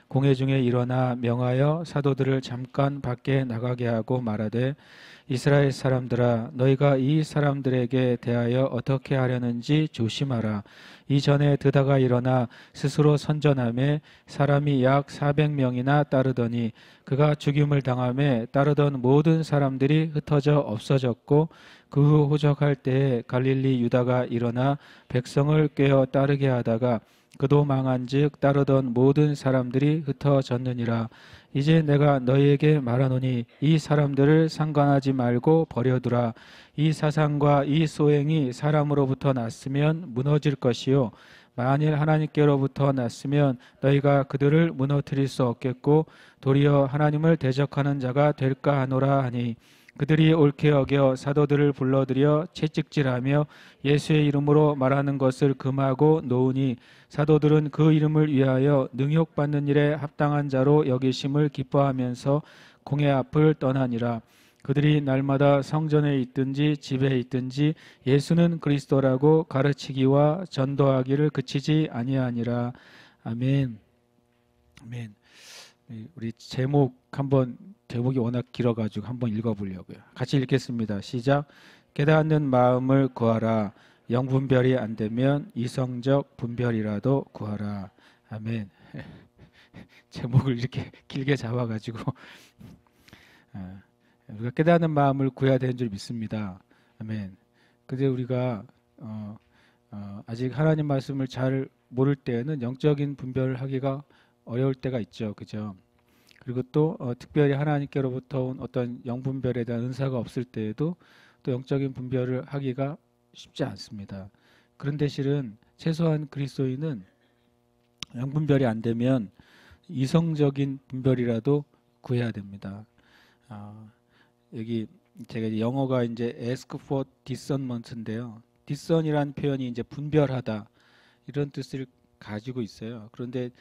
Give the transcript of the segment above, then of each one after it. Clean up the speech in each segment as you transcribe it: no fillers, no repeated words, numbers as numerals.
공회 중에 일어나 명하여 사도들을 잠깐 밖에 나가게 하고 말하되 이스라엘 사람들아 너희가 이 사람들에게 대하여 어떻게 하려는지 조심하라. 이전에 드다가 일어나 스스로 선전하며 사람이 약 400명이나 따르더니 그가 죽임을 당하며 따르던 모든 사람들이 흩어져 없어졌고 그 후 호적할 때에 갈릴리 유다가 일어나 백성을 꾀어 따르게 하다가 그도 망한즉 따르던 모든 사람들이 흩어졌느니라. 이제 내가 너희에게 말하노니 이 사람들을 상관하지 말고 버려두라. 이 사상과 이 소행이 사람으로부터 났으면 무너질 것이요 만일 하나님께로부터 났으면 너희가 그들을 무너뜨릴 수 없겠고 도리어 하나님을 대적하는 자가 될까 하노라 하니 그들이 옳게 여겨 사도들을 불러들여 채찍질하며 예수의 이름으로 말하는 것을 금하고 놓으니 사도들은 그 이름을 위하여 능욕받는 일에 합당한 자로 여기심을 기뻐하면서 공회 앞을 떠나니라. 그들이 날마다 성전에 있든지 집에 있든지 예수는 그리스도라고 가르치기와 전도하기를 그치지 아니하니라. 아멘. 아멘. 우리 제목이 워낙 길어가지고 한번 읽어보려고요. 같이 읽겠습니다. 시작. 깨닫는 마음을 구하라. 영분별이 안 되면 이성적 분별이라도 구하라. 아멘. 제목을 이렇게 길게 잡아가지고 우리가 깨닫는 마음을 구해야 되는 줄 믿습니다. 아멘. 근데 우리가 아직 하나님 말씀을 잘 모를 때에는 영적인 분별을 하기가 어려울 때가 있죠. 그죠? 그리고 또 특별히 하나님께로부터 온 어떤 영분별에 대한 은사가 없을 때에도 또 영적인 분별을 하기가 쉽지 않습니다. 그런데 실은 최소한 그리스도인은 영분별이 안 되면 이성적인 분별이라도 구해야 됩니다. 여기 제가 이제 영어가 이제 ask for discernment인데요. discern이라는 표현이 이제 분별하다 이런 뜻을 가지고 있어요. 그런데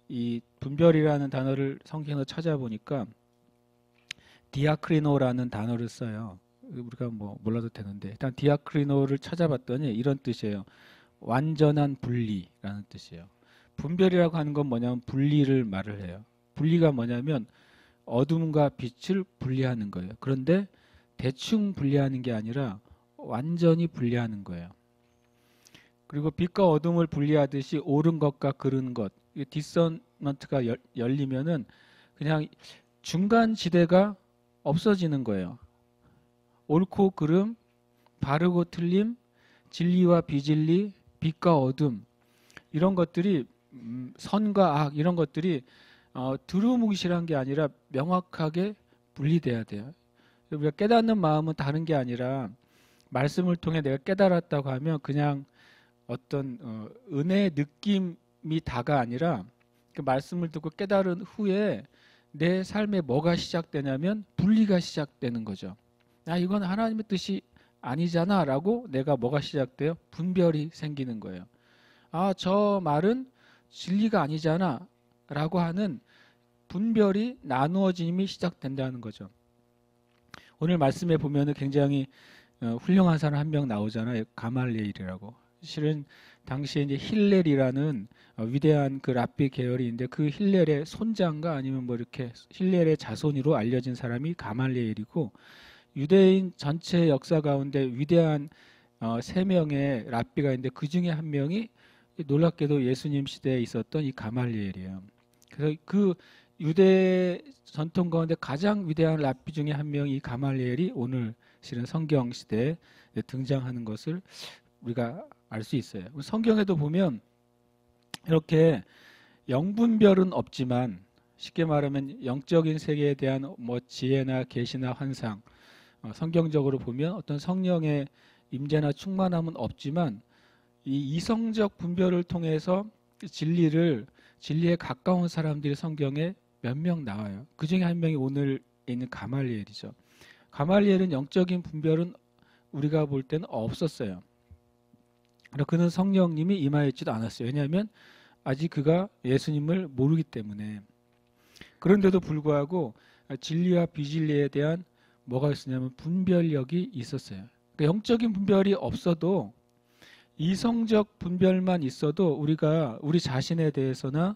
이 분별이라는 단어를 성경에서 찾아보니까 디아크리노라는 단어를 써요. 우리가 뭐 몰라도 되는데 일단 디아크리노를 찾아봤더니 이런 뜻이에요. 완전한 분리라는 뜻이에요. 분별이라고 하는 건 뭐냐면 분리를 말을 해요. 분리가 뭐냐면 어둠과 빛을 분리하는 거예요. 그런데 대충 분리하는 게 아니라 완전히 분리하는 거예요. 그리고 빛과 어둠을 분리하듯이 옳은 것과 그른 것, 디서먼트가 열리면은 그냥 중간 지대가 없어지는 거예요. 옳고 그름, 바르고 틀림, 진리와 비진리, 빛과 어둠 이런 것들이 선과 악 이런 것들이 두루뭉실한 게 아니라 명확하게 분리돼야 돼요. 우리가 깨닫는 마음은 다른 게 아니라 말씀을 통해 내가 깨달았다고 하면 그냥 어떤 은혜의 느낌이 다가 아니라 그 말씀을 듣고 깨달은 후에 내 삶에 뭐가 시작되냐면 분리가 시작되는 거죠. 이건 하나님의 뜻이 아니잖아 라고 내가 뭐가 시작돼요? 분별이 생기는 거예요. 저 말은 진리가 아니잖아 라고 하는 분별이 나누어짐이 시작된다는 거죠. 오늘 말씀에 보면은 굉장히 훌륭한 사람 한 명 나오잖아요. 가말리엘이라고. 실은 당시에 이제 힐렐이라는 위대한 그 랍비 계열이인데 그 힐렐의 손자인가 아니면 뭐 이렇게 힐렐의 자손으로 알려진 사람이 가말리엘이고 유대인 전체 역사 가운데 위대한 세 명의 랍비가 있는데 그 중에 한 명이 놀랍게도 예수님 시대에 있었던 이 가말리엘이에요. 그래서 그 유대 전통 가운데 가장 위대한 랍비 중에 한 명이 이 가말리엘이 오늘 실은 성경 시대에 등장하는 것을 우리가 알 수 있어요. 성경에도 보면 이렇게 영분별은 없지만 쉽게 말하면 영적인 세계에 대한 뭐 지혜나 계시나 환상 성경적으로 보면 어떤 성령의 임재나 충만함은 없지만 이 이성적 분별을 통해서 진리에 가까운 사람들이 성경에 몇 명 나와요. 그 중에 한 명이 오늘 있는 가말리엘이죠. 가말리엘은 영적인 분별은 우리가 볼 때는 없었어요. 그는 성령님이 임하였지도 않았어요. 왜냐하면 아직 그가 예수님을 모르기 때문에. 그런데도 불구하고 진리와 비진리에 대한 뭐가 있었냐면 분별력이 있었어요. 그러니까 영적인 분별이 없어도 이성적 분별만 있어도 우리가 우리 자신에 대해서나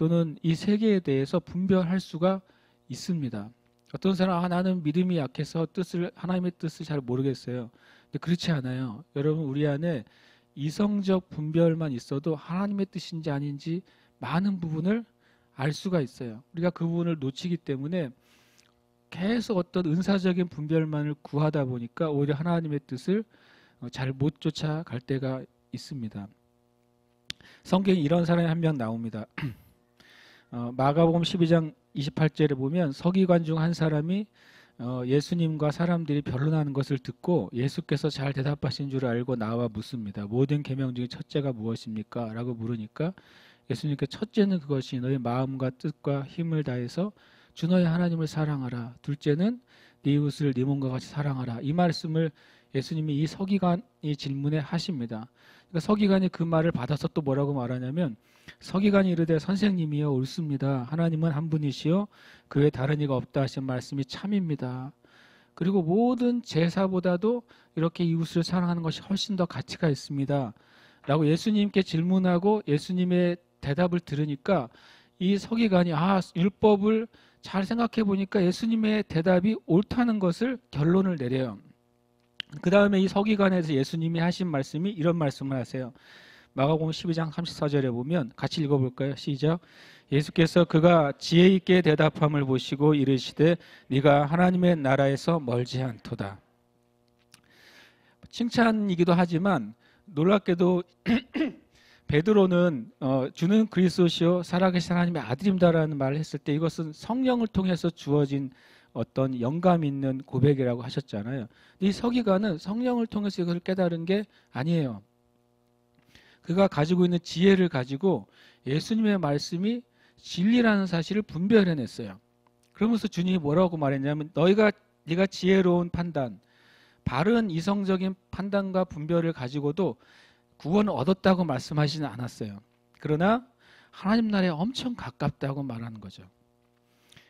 또는 이 세계에 대해서 분별할 수가 있습니다. 어떤 사람 나는 믿음이 약해서 하나님의 뜻을 잘 모르겠어요. 근데 그렇지 않아요. 여러분 우리 안에 이성적 분별만 있어도 하나님의 뜻인지 아닌지 많은 부분을 알 수가 있어요. 우리가 그 부분을 놓치기 때문에 계속 어떤 은사적인 분별만을 구하다 보니까 오히려 하나님의 뜻을 잘 못 쫓아갈 때가 있습니다. 성경에 이런 사람이 한 명 나옵니다. 마가복음 12장 28절에 보면 서기관 중 한 사람이 예수님과 사람들이 변론하는 것을 듣고 예수께서 잘 대답하신 줄 알고 나와 묻습니다. 모든 계명 중에 첫째가 무엇입니까? 라고 물으니까 예수님께 첫째는 그것이 너의 마음과 뜻과 힘을 다해서 주 너의 하나님을 사랑하라. 둘째는 네 이웃을 네 몸과 같이 사랑하라. 이 말씀을 예수님이 이 서기관이 질문에 하십니다. 그러니까 서기관이 그 말을 받아서 또 뭐라고 말하냐면 서기관이 이르되 선생님이여 옳습니다. 하나님은 한 분이시요 그 외에 다른 이가 없다 하신 말씀이 참입니다. 그리고 모든 제사보다도 이렇게 이웃을 사랑하는 것이 훨씬 더 가치가 있습니다. 라고 예수님께 질문하고 예수님의 대답을 들으니까 이 서기관이 율법을 잘 생각해 보니까 예수님의 대답이 옳다는 것을 결론을 내려요. 그 다음에 이 서기관에서 예수님이 하신 말씀이 이런 말씀을 하세요. 마가복음 12장 34절에 보면 같이 읽어볼까요? 시작. 예수께서 그가 지혜 있게 대답함을 보시고 이르시되 네가 하나님의 나라에서 멀지 않도다. 칭찬이기도 하지만 놀랍게도 베드로는 주는 그리스도시요 살아계신 하나님의 아들입니다라는 말을 했을 때 이것은 성령을 통해서 주어진 어떤 영감 있는 고백이라고 하셨잖아요. 이 서기관은 성령을 통해서 이걸 깨달은 게 아니에요. 그가 가지고 있는 지혜를 가지고 예수님의 말씀이 진리라는 사실을 분별해냈어요. 그러면서 주님이 뭐라고 말했냐면 네가 지혜로운 판단, 바른 이성적인 판단과 분별을 가지고도 구원을 얻었다고 말씀하시는 않았어요. 그러나 하나님 나라에 엄청 가깝다고 말하는 거죠.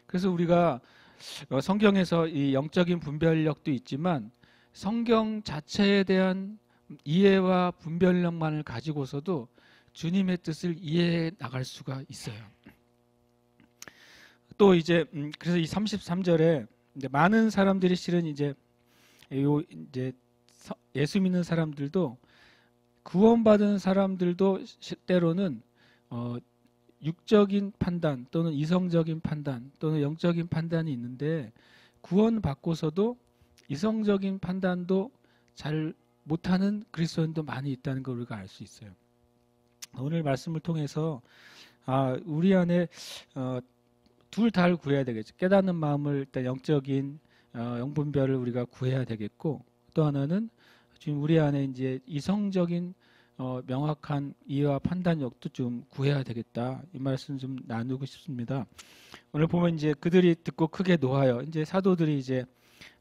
그래서 우리가 성경에서 이 영적인 분별력도 있지만 성경 자체에 대한 이해와 분별력만을 가지고서도 주님의 뜻을 이해해 나갈 수가 있어요. 또 이제 그래서 이 33절에 이제 많은 사람들이 실은 이제 예수 믿는 사람들도 구원받은 사람들도 때로는 육적인 판단 또는 이성적인 판단 또는 영적인 판단이 있는데 구원받고서도 이성적인 판단도 잘 못하는 그리스도인도 많이 있다는 걸 우리가 알 수 있어요. 오늘 말씀을 통해서 우리 안에 둘 다를 구해야 되겠죠. 깨닫는 마음을 일단 영적인 영분별을 우리가 구해야 되겠고 또 하나는 지금 우리 안에 이제 이성적인 명확한 이해와 판단력도 좀 구해야 되겠다. 이 말씀 좀 나누고 싶습니다. 오늘 보면 이제 그들이 듣고 크게 노하여 이제 사도들이 이제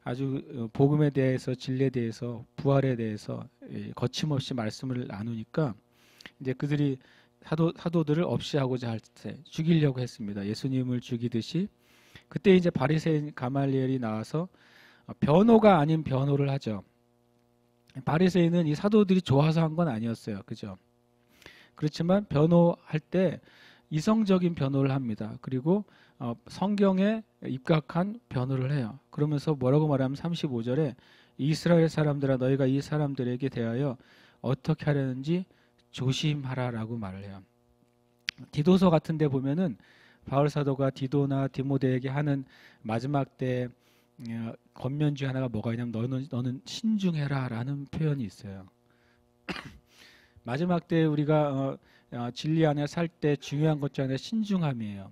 아주 복음에 대해서 진리에 대해서 부활에 대해서 거침없이 말씀을 나누니까 이제 그들이 사도들을 없이하고자 할 때 죽이려고 했습니다. 예수님을 죽이듯이 그때 이제 바리새인 가말리엘이 나와서 변호가 아닌 변호를 하죠. 바리새인은 이 사도들이 좋아서 한 건 아니었어요. 그죠? 그렇지만 변호할 때 이성적인 변호를 합니다. 그리고 성경에 입각한 변호를 해요. 그러면서 뭐라고 말하면 35절에 이스라엘 사람들아 너희가 이 사람들에게 대하여 어떻게 하려는지 조심하라라고 말을 해요. 디도서 같은 데 보면은 바울 사도가 디도나 디모데에게 하는 마지막 때 권면 중에 하나가 뭐가 있냐면 너는 신중해라라는 표현이 있어요. 마지막 때 우리가 진리 안에 살 때 중요한 것 중에 하나 신중함이에요.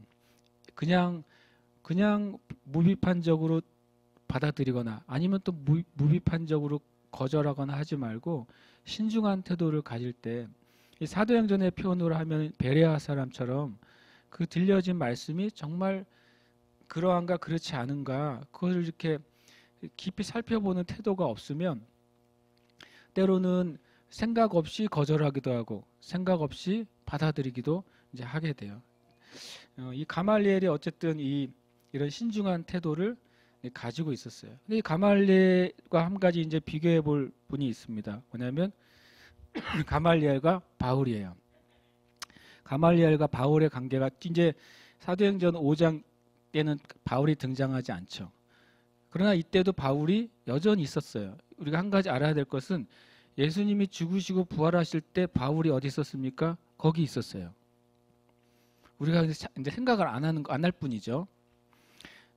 그냥 무비판적으로 받아들이거나 아니면 또 무비판적으로 거절하거나 하지 말고 신중한 태도를 가질 때 이 사도행전의 표현으로 하면 베레아 사람처럼 그 들려진 말씀이 정말 그러한가 그렇지 않은가 그걸 이렇게 깊이 살펴보는 태도가 없으면 때로는 생각 없이 거절하기도 하고 생각 없이 받아들이기도 이제 하게 돼요. 이 가말리엘이 어쨌든 이런 신중한 태도를 가지고 있었어요. 근데 이 가말리엘과 한 가지 이제 비교해 볼 분이 있습니다. 뭐냐면 가말리엘과 바울이에요. 가말리엘과 바울의 관계가 이제 사도행전 5장 때는 바울이 등장하지 않죠. 그러나 이때도 바울이 여전히 있었어요. 우리가 한 가지 알아야 될 것은 예수님이 죽으시고 부활하실 때 바울이 어디 있었습니까? 거기 있었어요. 우리가 이제 생각을 안 할 뿐이죠.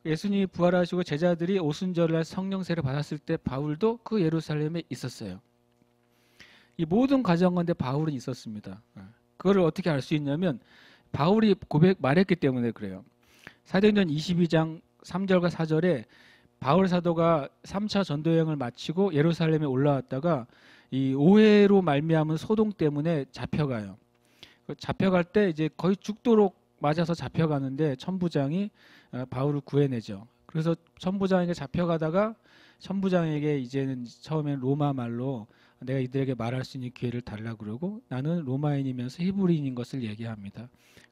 예수님이 부활하시고 제자들이 오순절날 성령세를 받았을 때 바울도 그 예루살렘에 있었어요. 이 모든 과정 가운데 바울은 있었습니다. 그거를 어떻게 알 수 있냐면 바울이 말했기 때문에 그래요. 사도행전 22장 3절과 4절에 바울 사도가 3차 전도여행을 마치고 예루살렘에 올라왔다가 이 오해로 말미암은 소동 때문에 잡혀가요. 잡혀갈 때 이제 거의 죽도록 맞아서 잡혀가는데 천부장이 바울을 구해내죠. 그래서 천부장에게 잡혀가다가 천부장에게 이제는 처음엔 로마 말로 내가 이들에게 말할 수 있는 기회를 달라고 그러고 나는 로마인이면서 히브리인인 것을 얘기합니다.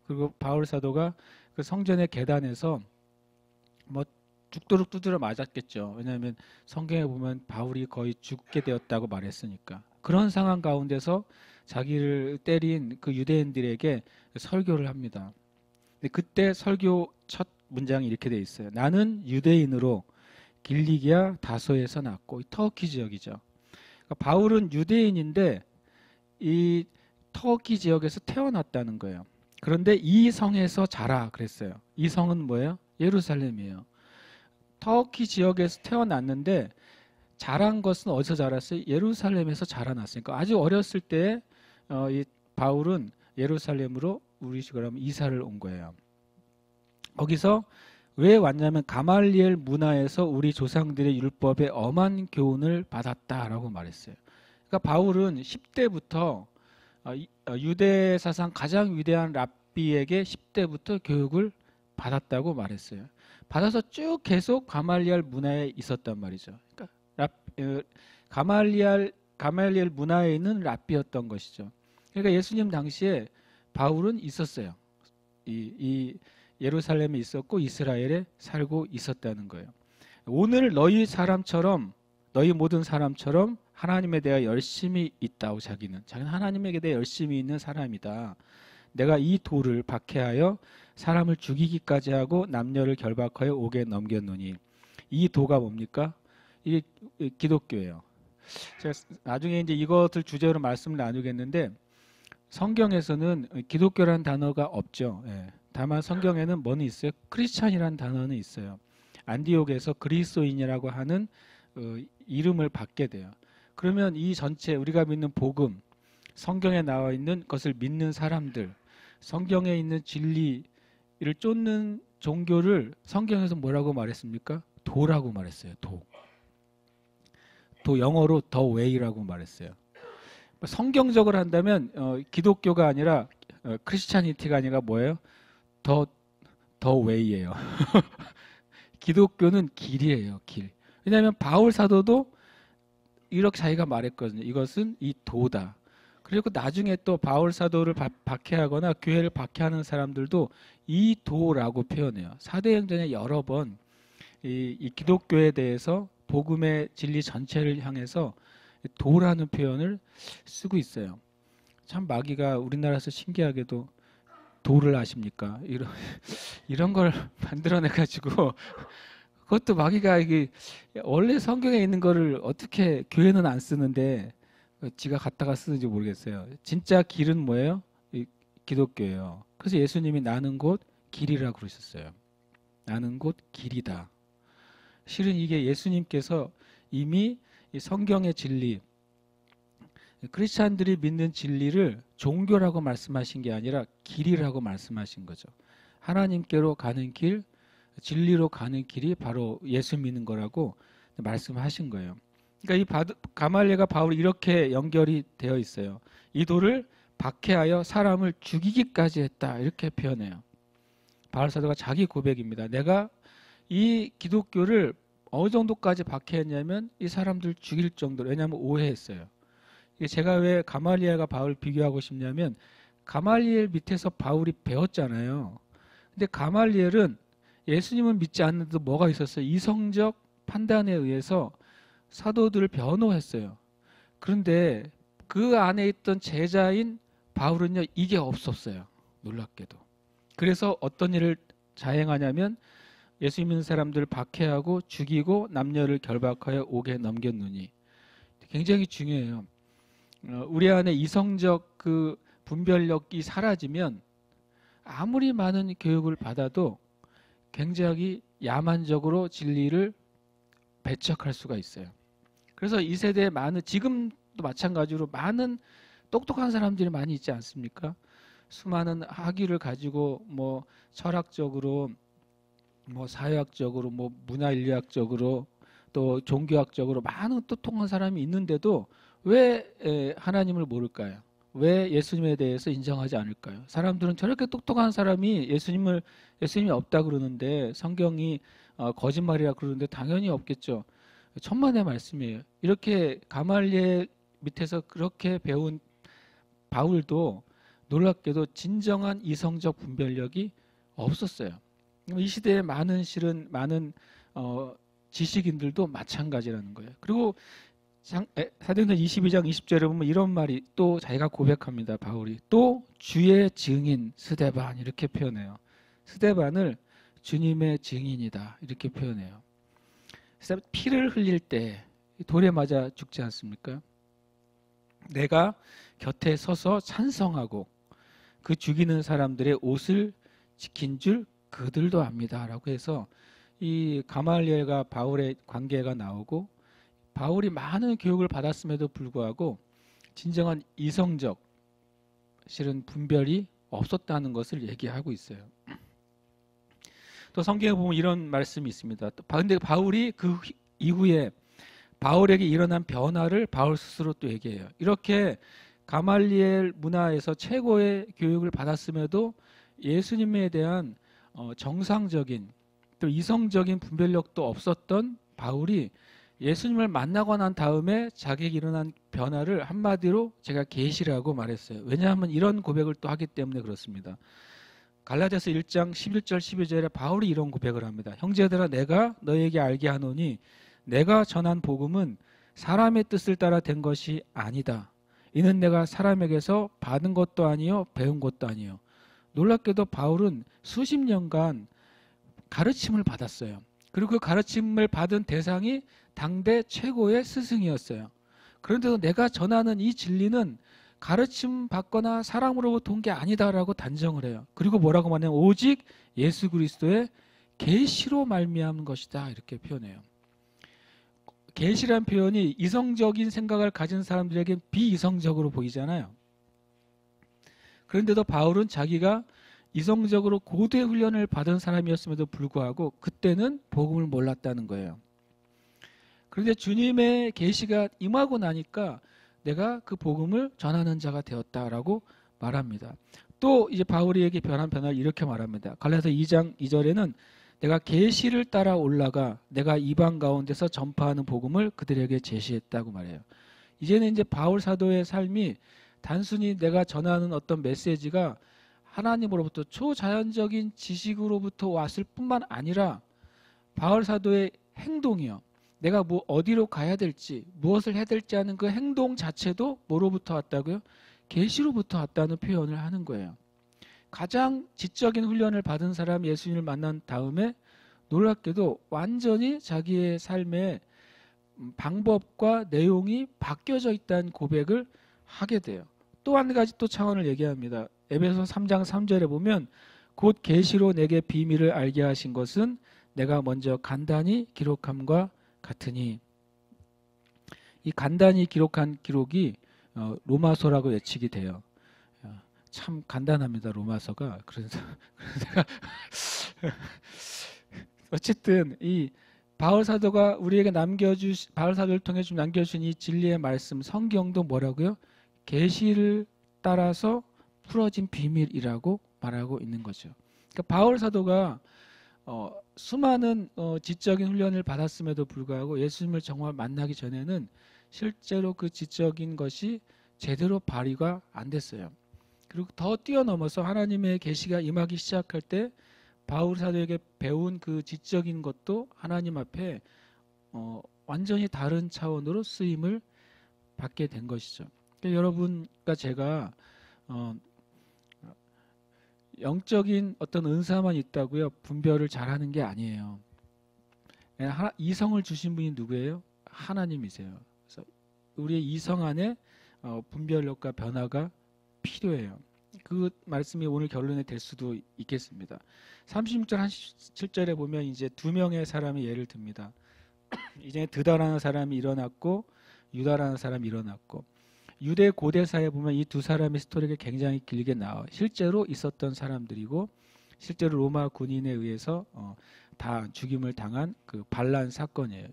그리고 바울 사도가 그 성전의 계단에서 뭐 죽도록 두드려 맞았겠죠. 왜냐하면 성경에 보면 바울이 거의 죽게 되었다고 말했으니까. 그런 상황 가운데서 자기를 때린 그 유대인들에게 설교를 합니다. 근데 그때 설교 첫 문장이 이렇게 돼 있어요. 나는 유대인으로 길리기아 다소에서 났고, 터키 지역이죠. 그러니까 바울은 유대인인데 이 터키 지역에서 태어났다는 거예요. 그런데 이 성에서 자라 그랬어요. 이 성은 뭐예요? 예루살렘이에요. 터키 지역에서 태어났는데 자란 것은 어디서 자랐어요? 예루살렘에서 자라났으니까 아주 어렸을 때 이 바울은 예루살렘으로 우리 식으로 하면 이사를 온 거예요. 거기서 왜 왔냐면 가말리엘 문화에서 우리 조상들의 율법에 엄한 교훈을 받았다라고 말했어요. 그러니까 바울은 10대부터 유대 사상 가장 위대한 랍비에게 10대부터 교육을 받았다고 말했어요. 받아서 쭉 계속 가말리엘 문화에 있었단 말이죠. 그러니까 가말리엘 문화에 있는 랍비였던 것이죠. 그러니까 예수님 당시에 바울은 있었어요. 이 예루살렘에 있었고 이스라엘에 살고 있었다는 거예요. 오늘 너희 모든 사람처럼 하나님에 대해 열심히 있다고 자기는 하나님에게 대해 열심히 있는 사람이다. 내가 이 도를 박해하여 사람을 죽이기까지 하고 남녀를 결박하여 옥에 넘겼노니 이 도가 뭡니까? 이게 기독교예요. 제가 나중에 이제 이것을 주제로 말씀을 나누겠는데 성경에서는 기독교라는 단어가 없죠. 예. 다만 성경에는 뭐는 있어요? 크리스찬이라는 단어는 있어요. 안디옥에서 그리스도인이라고 하는 이름을 받게 돼요. 그러면 이 전체 우리가 믿는 복음, 성경에 나와 있는 것을 믿는 사람들, 성경에 있는 진리를 쫓는 종교를 성경에서 뭐라고 말했습니까? 도라고 말했어요. 도 영어로 the way라고 말했어요. 성경적으로 한다면 기독교가 아니라 크리스찬이티가 아니라 뭐예요? 더 way예요. 기독교는 길이에요. 길. 왜냐하면 바울 사도도 이렇게 자기가 말했거든요. 이것은 이 도다. 그리고 나중에 또 바울 사도를 박해하거나 교회를 박해하는 사람들도 이 도라고 표현해요. 사도행전에 여러 번 이 기독교에 대해서 복음의 진리 전체를 향해서 도라는 표현을 쓰고 있어요. 참 마귀가 우리나라에서 신기하게도 도를 아십니까? 이런 걸 만들어내가지고 그것도 마귀가 이게 원래 성경에 있는 거를 어떻게 교회는 안 쓰는데 지가 갖다가 쓰는지 모르겠어요. 진짜 길은 뭐예요? 기독교예요. 그래서 예수님이 나는 곧 길이라고 그러셨어요. 나는 곧 길이다. 실은 이게 예수님께서 이미 이 성경의 진리, 크리스찬들이 믿는 진리를 종교라고 말씀하신 게 아니라 길이라고 말씀하신 거죠. 하나님께로 가는 길, 진리로 가는 길이 바로 예수 믿는 거라고 말씀하신 거예요. 그러니까 이 가말리엘과 바울이 이렇게 연결이 되어 있어요. 이 도를 박해하여 사람을 죽이기까지 했다. 이렇게 표현해요. 바울 사도가 자기 고백입니다. 내가 이 기독교를 어느 정도까지 박해했냐면 이 사람들 죽일 정도로, 왜냐하면 오해했어요. 제가 왜 가말리엘과 바울 비교하고 싶냐면 가말리엘 밑에서 바울이 배웠잖아요. 근데 가말리엘은 예수님은 믿지 않는데도 뭐가 있었어요? 이성적 판단에 의해서 사도들을 변호했어요. 그런데 그 안에 있던 제자인 바울은요, 이게 없었어요. 놀랍게도. 그래서 어떤 일을 자행하냐면 예수 믿는 사람들을 박해하고 죽이고 남녀를 결박하여 옥에 넘겼느니. 굉장히 중요해요. 우리 안에 이성적 그 분별력이 사라지면 아무리 많은 교육을 받아도 굉장히 야만적으로 진리를 배척할 수가 있어요. 그래서 이 세대에 많은, 지금도 마찬가지로 많은 똑똑한 사람들이 많이 있지 않습니까? 수많은 학위를 가지고 뭐 철학적으로, 뭐 사회학적으로, 뭐 문화인류학적으로, 또 종교학적으로 많은 똑똑한 사람이 있는데도 왜 하나님을 모를까요? 왜 예수님에 대해서 인정하지 않을까요? 사람들은 저렇게 똑똑한 사람이 예수님이 없다 그러는데, 성경이 거짓말이라 그러는데 당연히 없겠죠. 천만의 말씀이에요. 이렇게 가말리엘 밑에서 그렇게 배운 바울도 놀랍게도 진정한 이성적 분별력이 없었어요. 이 시대에 많은 지식인들도 마찬가지라는 거예요. 그리고 사도행전 22장 20절에 보면 이런 말이 또 자기가 고백합니다. 바울이 또 주의 증인 스데반 이렇게 표현해요. 스데반을 주님의 증인이다 이렇게 표현해요. 피를 흘릴 때 돌에 맞아 죽지 않습니까? 내가 곁에 서서 찬성하고 그 죽이는 사람들의 옷을 지킨 줄 그들도 압니다라고 해서 이 가말리엘과 바울의 관계가 나오고, 바울이 많은 교육을 받았음에도 불구하고 진정한 이성적 실은 분별이 없었다는 것을 얘기하고 있어요. 또 성경에 보면 이런 말씀이 있습니다. 근데 바울이 그 이후에 바울에게 일어난 변화를 바울 스스로 또 얘기해요. 이렇게 가말리엘 문화에서 최고의 교육을 받았음에도 예수님에 대한 정상적인 또 이성적인 분별력도 없었던 바울이 예수님을 만나고 난 다음에 자기에게 일어난 변화를 한마디로 제가 계시라고 말했어요. 왜냐하면 이런 고백을 또 하기 때문에 그렇습니다. 갈라디아서 1장 11절 12절에 바울이 이런 고백을 합니다. 형제들아 내가 너에게 알게 하노니 내가 전한 복음은 사람의 뜻을 따라 된 것이 아니다. 이는 내가 사람에게서 받은 것도 아니요 배운 것도 아니요. 놀랍게도 바울은 수십 년간 가르침을 받았어요. 그리고 그 가르침을 받은 대상이 당대 최고의 스승이었어요. 그런데도 내가 전하는 이 진리는 가르침 받거나 사람으로부터 온 게 아니다라고 단정을 해요. 그리고 뭐라고 말하냐면 오직 예수 그리스도의 계시로 말미암은 것이다 이렇게 표현해요. 계시란 표현이 이성적인 생각을 가진 사람들에게 비이성적으로 보이잖아요. 그런데도 바울은 자기가 이성적으로 고대 훈련을 받은 사람이었음에도 불구하고 그때는 복음을 몰랐다는 거예요. 그런데 주님의 계시가 임하고 나니까 내가 그 복음을 전하는 자가 되었다라고 말합니다. 또 이제 바울에게 변한 변화를 이렇게 말합니다. 갈라디아서 2장 2절에는 내가 계시를 따라 올라가 내가 이방 가운데서 전파하는 복음을 그들에게 제시했다고 말해요. 이제는 이제 바울 사도의 삶이 단순히 내가 전하는 어떤 메시지가 하나님으로부터 초자연적인 지식으로부터 왔을 뿐만 아니라 바울 사도의 행동이요. 내가 어디로 가야 될지 무엇을 해야 될지 하는 그 행동 자체도 뭐로부터 왔다고요? 계시로부터 왔다는 표현을 하는 거예요. 가장 지적인 훈련을 받은 사람 예수님을 만난 다음에 놀랍게도 완전히 자기의 삶의 방법과 내용이 바뀌어져 있다는 고백을 하게 돼요. 또 한 가지 또 차원을 얘기합니다. 에베소 3장 3절에 보면 곧 계시로 내게 비밀을 알게 하신 것은 내가 먼저 간단히 기록함과 같으니, 이 간단히 기록한 기록이 로마서라고 외치게 돼요. 참 간단합니다. 로마서가. 그래서 제가 어쨌든 이 바울 사도가 우리에게 바울 사도를 통해 좀 남겨주신 이 진리의 말씀 성경도 뭐라고요? 계시를 따라서 풀어진 비밀이라고 말하고 있는 거죠. 그러니까 바울 사도가 수많은 지적인 훈련을 받았음에도 불구하고 예수님을 정말 만나기 전에는 실제로 그 지적인 것이 제대로 발휘가 안 됐어요. 그리고 더 뛰어넘어서 하나님의 계시가 임하기 시작할 때 바울 사도에게 배운 그 지적인 것도 하나님 앞에 완전히 다른 차원으로 쓰임을 받게 된 것이죠. 그러니까 여러분과 제가 영적인 어떤 은사만 있다고요 분별을 잘하는 게 아니에요. 이성을 주신 분이 누구예요? 하나님이세요. 그래서 우리의 이성 안에 분별력과 변화가 필요해요. 그 말씀이 오늘 결론이 될 수도 있겠습니다. 36절 한 7절에 보면 이제 두 명의 사람이 예를 듭니다. 이제 드다라는 사람이 일어났고 유다라는 사람이 일어났고, 유대 고대사에 보면 이 두 사람의 스토리가 굉장히 길게 나와. 실제로 있었던 사람들이고 실제로 로마 군인에 의해서 다 죽임을 당한 그 반란 사건이에요.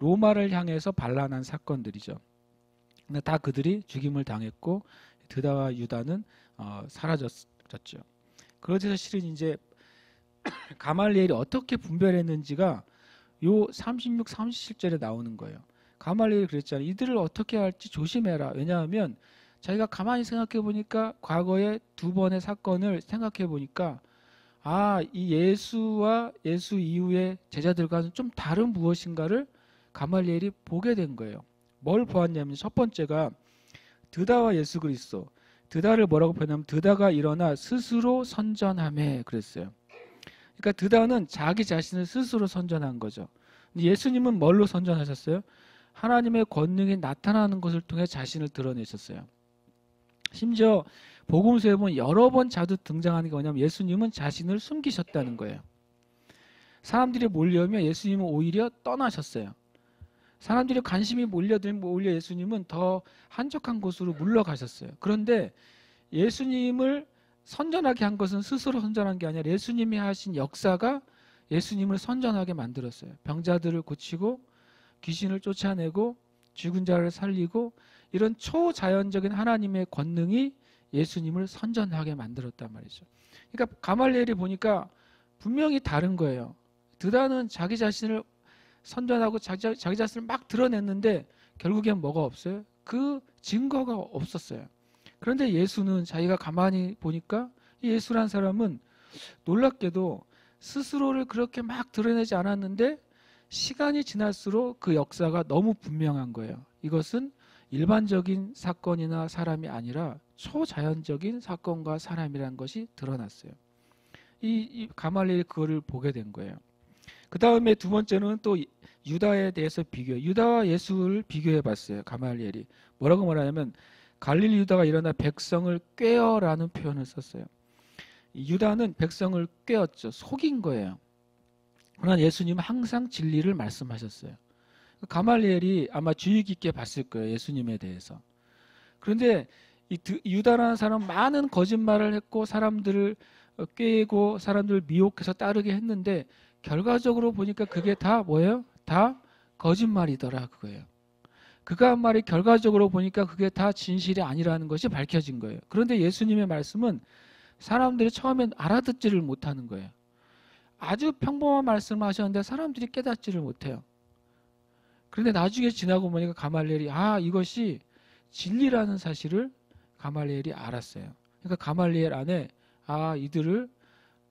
로마를 향해서 반란한 사건들이죠. 근데 다 그들이 죽임을 당했고 드다와 유다는 사라졌죠. 그래서 실은 이제 가말리엘이 어떻게 분별했는지가 요 36, 37절에 나오는 거예요. 가말리엘이 그랬잖아요. 이들을 어떻게 할지 조심해라. 왜냐하면 자기가 가만히 생각해 보니까 과거의 두 번의 사건을 생각해 보니까 이 예수와 예수 이후의 제자들과는 좀 다른 무엇인가를 가말리엘이 보게 된 거예요. 뭘 보았냐면 첫 번째가 드다와 예수 그리스도. 드다를 뭐라고 표현하면 드다가 일어나 스스로 선전하매 그랬어요. 그러니까 드다는 자기 자신을 스스로 선전한 거죠. 예수님은 뭘로 선전하셨어요? 하나님의 권능이 나타나는 것을 통해 자신을 드러내셨어요. 심지어 복음서에 보면 여러 번 자주 등장하는 게 뭐냐면 예수님은 자신을 숨기셨다는 거예요. 사람들이 몰려오면 예수님은 오히려 떠나셨어요. 사람들이 관심이 몰려들면 오히려 예수님은 더 한적한 곳으로 물러가셨어요. 그런데 예수님을 선전하게 한 것은 스스로 선전한 게 아니라 예수님이 하신 역사가 예수님을 선전하게 만들었어요. 병자들을 고치고 귀신을 쫓아내고 죽은 자를 살리고 이런 초자연적인 하나님의 권능이 예수님을 선전하게 만들었단 말이죠. 그러니까 가말리엘이 보니까 분명히 다른 거예요. 드다는 자기 자신을 선전하고 자기 자신을 막 드러냈는데 결국엔 뭐가 없어요? 그 증거가 없었어요. 그런데 예수는 자기가 가만히 보니까 예수란 사람은 놀랍게도 스스로를 그렇게 막 드러내지 않았는데 시간이 지날수록 그 역사가 너무 분명한 거예요. 이것은 일반적인 사건이나 사람이 아니라 초자연적인 사건과 사람이라는 것이 드러났어요. 이 가말리엘이 그거를 보게 된 거예요. 그 다음에 두 번째는 또 유다에 대해서 유다와 예수를 비교해 봤어요. 가말리엘이 뭐라고 말하냐면 갈릴리 유다가 일어나 백성을 꾀어라는 표현을 썼어요. 유다는 백성을 꾀었죠. 속인 거예요. 그러나 예수님은 항상 진리를 말씀하셨어요. 가말리엘이 아마 주의 깊게 봤을 거예요. 예수님에 대해서. 그런데 유다라는 사람은 많은 거짓말을 했고 사람들을 꾀고 사람들을 미혹해서 따르게 했는데 결과적으로 보니까 그게 다 뭐예요? 다 거짓말이더라 그거예요. 그가 한 말이 결과적으로 보니까 그게 다 진실이 아니라는 것이 밝혀진 거예요. 그런데 예수님의 말씀은 사람들이 처음엔 알아듣지를 못하는 거예요. 아주 평범한 말씀을 하셨는데 사람들이 깨닫지를 못해요. 그런데 나중에 지나고 보니까 가말리엘이 이것이 진리라는 사실을 가말리엘이 알았어요. 그러니까 가말리엘 안에 이들을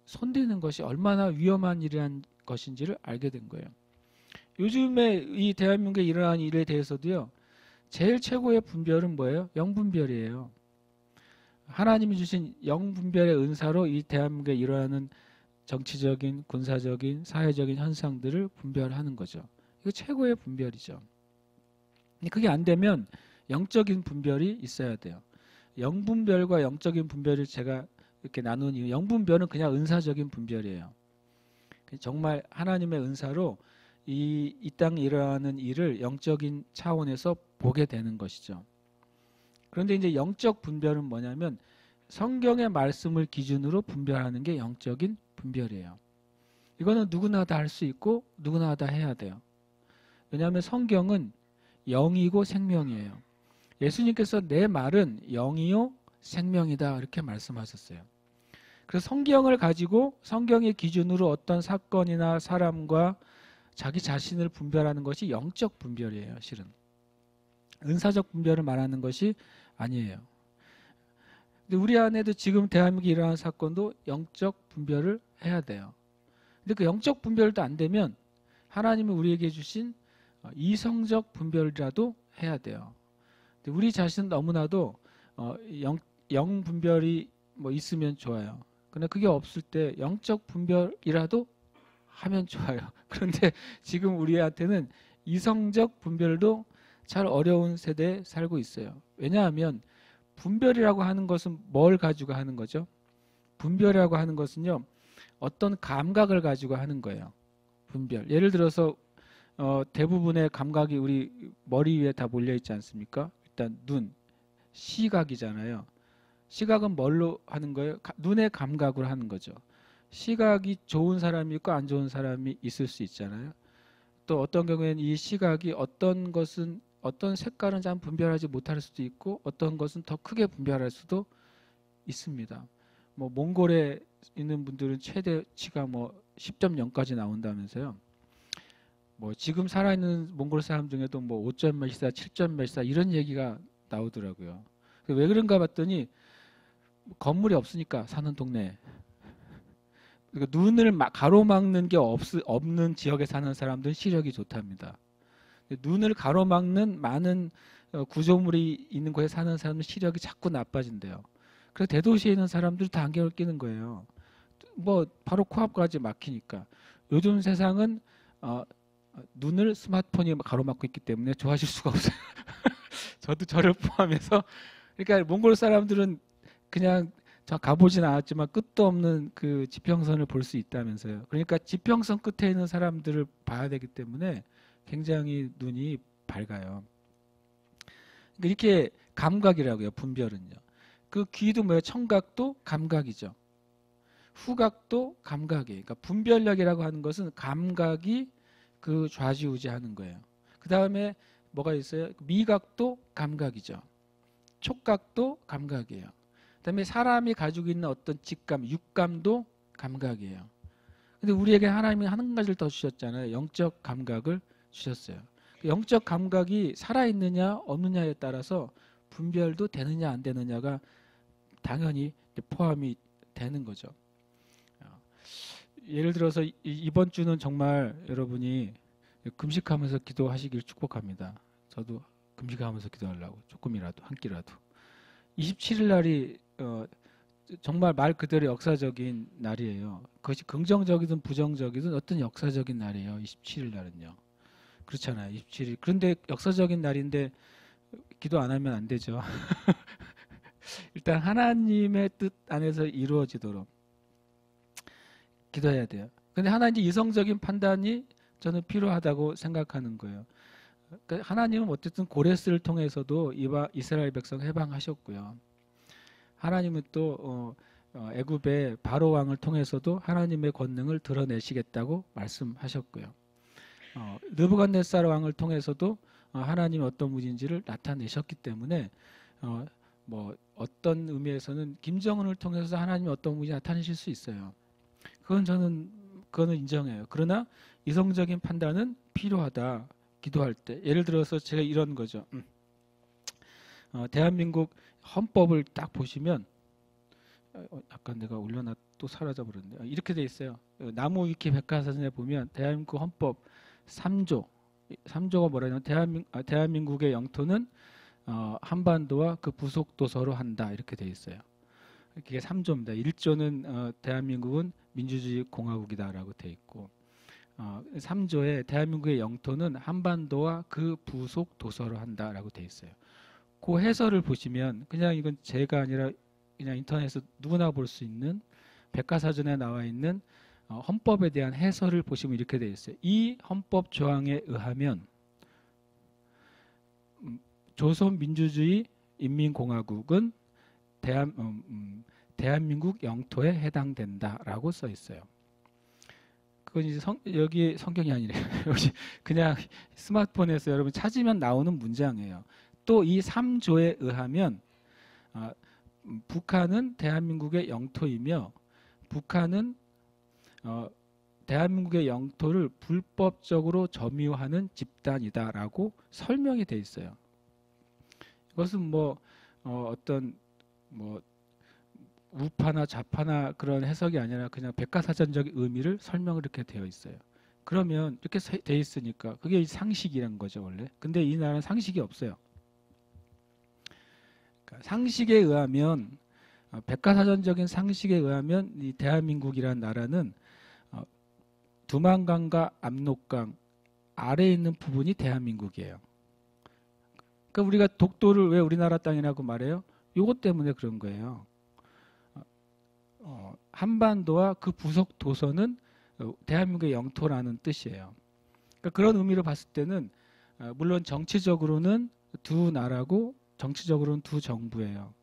손대는 것이 얼마나 위험한 일이란 것인지를 알게 된 거예요. 요즘에 이 대한민국에 일어나는 일에 대해서도요. 제일 최고의 분별은 뭐예요? 영분별이에요. 하나님이 주신 영분별의 은사로 이 대한민국에 일어나는 정치적인, 군사적인, 사회적인 현상들을 분별하는 거죠. 이거 최고의 분별이죠. 그게 안 되면 영적인 분별이 있어야 돼요. 영분별과 영적인 분별을 제가 이렇게 나눈 이유, 영분별은 그냥 은사적인 분별이에요. 정말 하나님의 은사로 이 땅에 일어나는 일을 영적인 차원에서 보게 되는 것이죠. 그런데 이제 영적 분별은 뭐냐면 성경의 말씀을 기준으로 분별하는 게 영적인 분별이에요. 이거는 누구나 다 할 수 있고 누구나 다 해야 돼요. 왜냐하면 성경은 영이고 생명이에요. 예수님께서 내 말은 영이요 생명이다 이렇게 말씀하셨어요. 그래서 성경을 가지고 성경의 기준으로 어떤 사건이나 사람과 자기 자신을 분별하는 것이 영적 분별이에요. 실은 은사적 분별을 말하는 것이 아니에요. 근데 우리 안에도 지금 대한민국에 일어나는 사건도 영적 분별을 해야 돼요. 근데 그 영적 분별도 안 되면 하나님이 우리에게 주신 이성적 분별이라도 해야 돼요. 근데 우리 자신은 너무나도 영 분별이 뭐 있으면 좋아요. 근데 그게 없을 때 영적 분별이라도 하면 좋아요. 그런데 지금 우리한테는 이성적 분별도 잘 어려운 세대에 살고 있어요. 왜냐하면 분별이라고 하는 것은 뭘 가지고 하는 거죠? 분별이라고 하는 것은요, 어떤 감각을 가지고 하는 거예요. 분별. 예를 들어서 대부분의 감각이 우리 머리 위에 다 몰려 있지 않습니까? 일단 눈, 시각이잖아요. 시각은 뭘로 하는 거예요? 눈의 감각으로 하는 거죠. 시각이 좋은 사람이 있고 안 좋은 사람이 있을 수 있잖아요. 또 어떤 경우에는 이 시각이 어떤 것은 어떤 색깔은 잘 분별하지 못할 수도 있고 어떤 것은 더 크게 분별할 수도 있습니다. 뭐 몽골에 있는 분들은 최대치가 뭐 10.0까지 나온다면서요. 뭐 지금 살아있는 몽골 사람 중에도 뭐 5점 몇이다, 7점 몇이다 이런 얘기가 나오더라고요. 왜 그런가 봤더니 건물이 없으니까 사는 동네에. 그러니까 눈을 가로막는 게 없는 지역에 사는 사람들은 시력이 좋답니다. 눈을 가로막는 많은 구조물이 있는 곳에 사는 사람은 시력이 자꾸 나빠진대요. 그래서 대도시에 있는 사람들이 다 안경을 끼는 거예요. 뭐 바로 코앞까지 막히니까. 요즘 세상은 눈을 스마트폰이 가로막고 있기 때문에 좋아질 수가 없어요. 저도 저를 포함해서. 그러니까 몽골 사람들은 그냥 저 가보진 않았지만 끝도 없는 그 지평선을 볼 수 있다면서요. 그러니까 지평선 끝에 있는 사람들을 봐야 되기 때문에 굉장히 눈이 밝아요. 이렇게 감각이라고요. 분별은요. 그 귀도 뭐예요? 청각도 감각이죠. 후각도 감각이에요. 그러니까 분별력이라고 하는 것은 감각이 그 좌지우지하는 거예요. 그 다음에 뭐가 있어요? 미각도 감각이죠. 촉각도 감각이에요. 그다음에 사람이 가지고 있는 어떤 직감, 육감도 감각이에요. 근데 우리에게 하나님이 한 가지를 더 주셨잖아요. 영적 감각을 주셨어요. 영적 감각이 살아있느냐 없느냐에 따라서 분별도 되느냐 안 되느냐가 당연히 포함이 되는 거죠. 예를 들어서 이번 주는 정말 여러분이 금식하면서 기도하시길 축복합니다. 저도 금식하면서 기도하려고 조금이라도 한 끼라도. 27일 날이 정말 말 그대로 역사적인 날이에요. 그것이 긍정적이든 부정적이든 어떤 역사적인 날이에요. 27일 날은요. 그렇잖아요. 27일. 그런데 역사적인 날인데 기도 안 하면 안 되죠. 일단 하나님의 뜻 안에서 이루어지도록 기도해야 돼요. 근데 하나님 이성적인 판단이 저는 필요하다고 생각하는 거예요. 그러니까 하나님은 어쨌든 고레스를 통해서도 이스라엘 백성 해방하셨고요. 하나님은 또 애굽의 바로 왕을 통해서도 하나님의 권능을 드러내시겠다고 말씀하셨고요. 느부갓네살 왕을 통해서도 하나님 어떤 분인지를 나타내셨기 때문에 뭐 어떤 의미에서는 김정은을 통해서 하나님이 어떤 분인지 나타내실 수 있어요. 그거는 인정해요. 그러나 이성적인 판단은 필요하다. 기도할 때. 예를 들어서 제가 이런 거죠. 대한민국 헌법을 딱 보시면 아까 내가 올려놔 또 사라져 버렸네. 이렇게 돼 있어요. 나무 위키 백과사전에 보면 대한민국 헌법 3조가 뭐라냐면 대한민국의 영토는 한반도와 그 부속 도서로 한다 이렇게 돼 있어요. 그게 3조입니다. 1조는 대한민국은 민주주의 공화국이다라고 돼 있고 3조에 대한민국의 영토는 한반도와 그 부속 도서로 한다라고 돼 있어요. 그 해설을 보시면 그냥 이건 제가 아니라 그냥 인터넷에서 누구나 볼 수 있는 백과사전에 나와 있는 헌법에 대한 해설을 보시면 이렇게 돼 있어요. 이 헌법 조항에 의하면 조선민주주의 인민공화국은 대한민국 영토에 해당된다라고 써 있어요. 그건 이제 여기 성경이 아니래요. 여기 그냥 스마트폰에서 여러분 찾으면 나오는 문장이에요. 또 이 3조에 의하면 북한은 대한민국의 영토이며 북한은 대한민국의 영토를 불법적으로 점유하는 집단이다라고 설명이 돼 있어요. 이것은 뭐 어떤 뭐 우파나 좌파나 그런 해석이 아니라 그냥 백과사전적 의미를 설명을 이렇게 되어 있어요. 그러면 이렇게 돼 있으니까 그게 상식이란 거죠 원래. 근데 이 나라는 상식이 없어요. 그러니까 상식에 의하면 백과사전적인 상식에 의하면 이 대한민국이라는 나라는 두만강과 압록강 아래에 있는 부분이 대한민국이에요. 그러니까 우리가 독도를 왜 우리나라 땅이라고 말해요? 요것 때문에 그런 거예요. 한반도와 그 부속 도서는 대한민국의 영토라는 뜻이에요. 그러니까 그런 의미로 봤을 때는 물론 정치적으로는 두 나라고 정치적으로는 두 정부예요.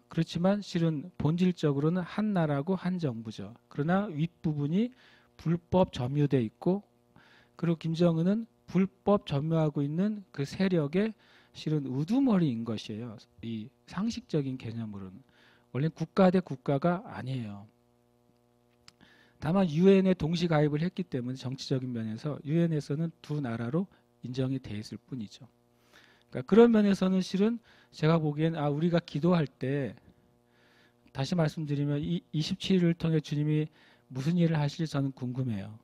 그렇지만 실은 본질적으로는 한 나라고 한 정부죠. 그러나 윗부분이 불법 점유돼 있고, 그리고 김정은은 불법 점유하고 있는 그 세력의 실은 우두머리인 것이에요. 이 상식적인 개념으로는. 원래 국가 대 국가가 아니에요. 다만 유엔에 동시 가입을 했기 때문에 정치적인 면에서 유엔에서는 두 나라로 인정이 돼 있을 뿐이죠. 그러니까 그런 면에서는 실은 제가 보기엔 우리가 기도할 때 다시 말씀드리면 이 27일을 통해 주님이 무슨 일을 하실지 저는 궁금해요.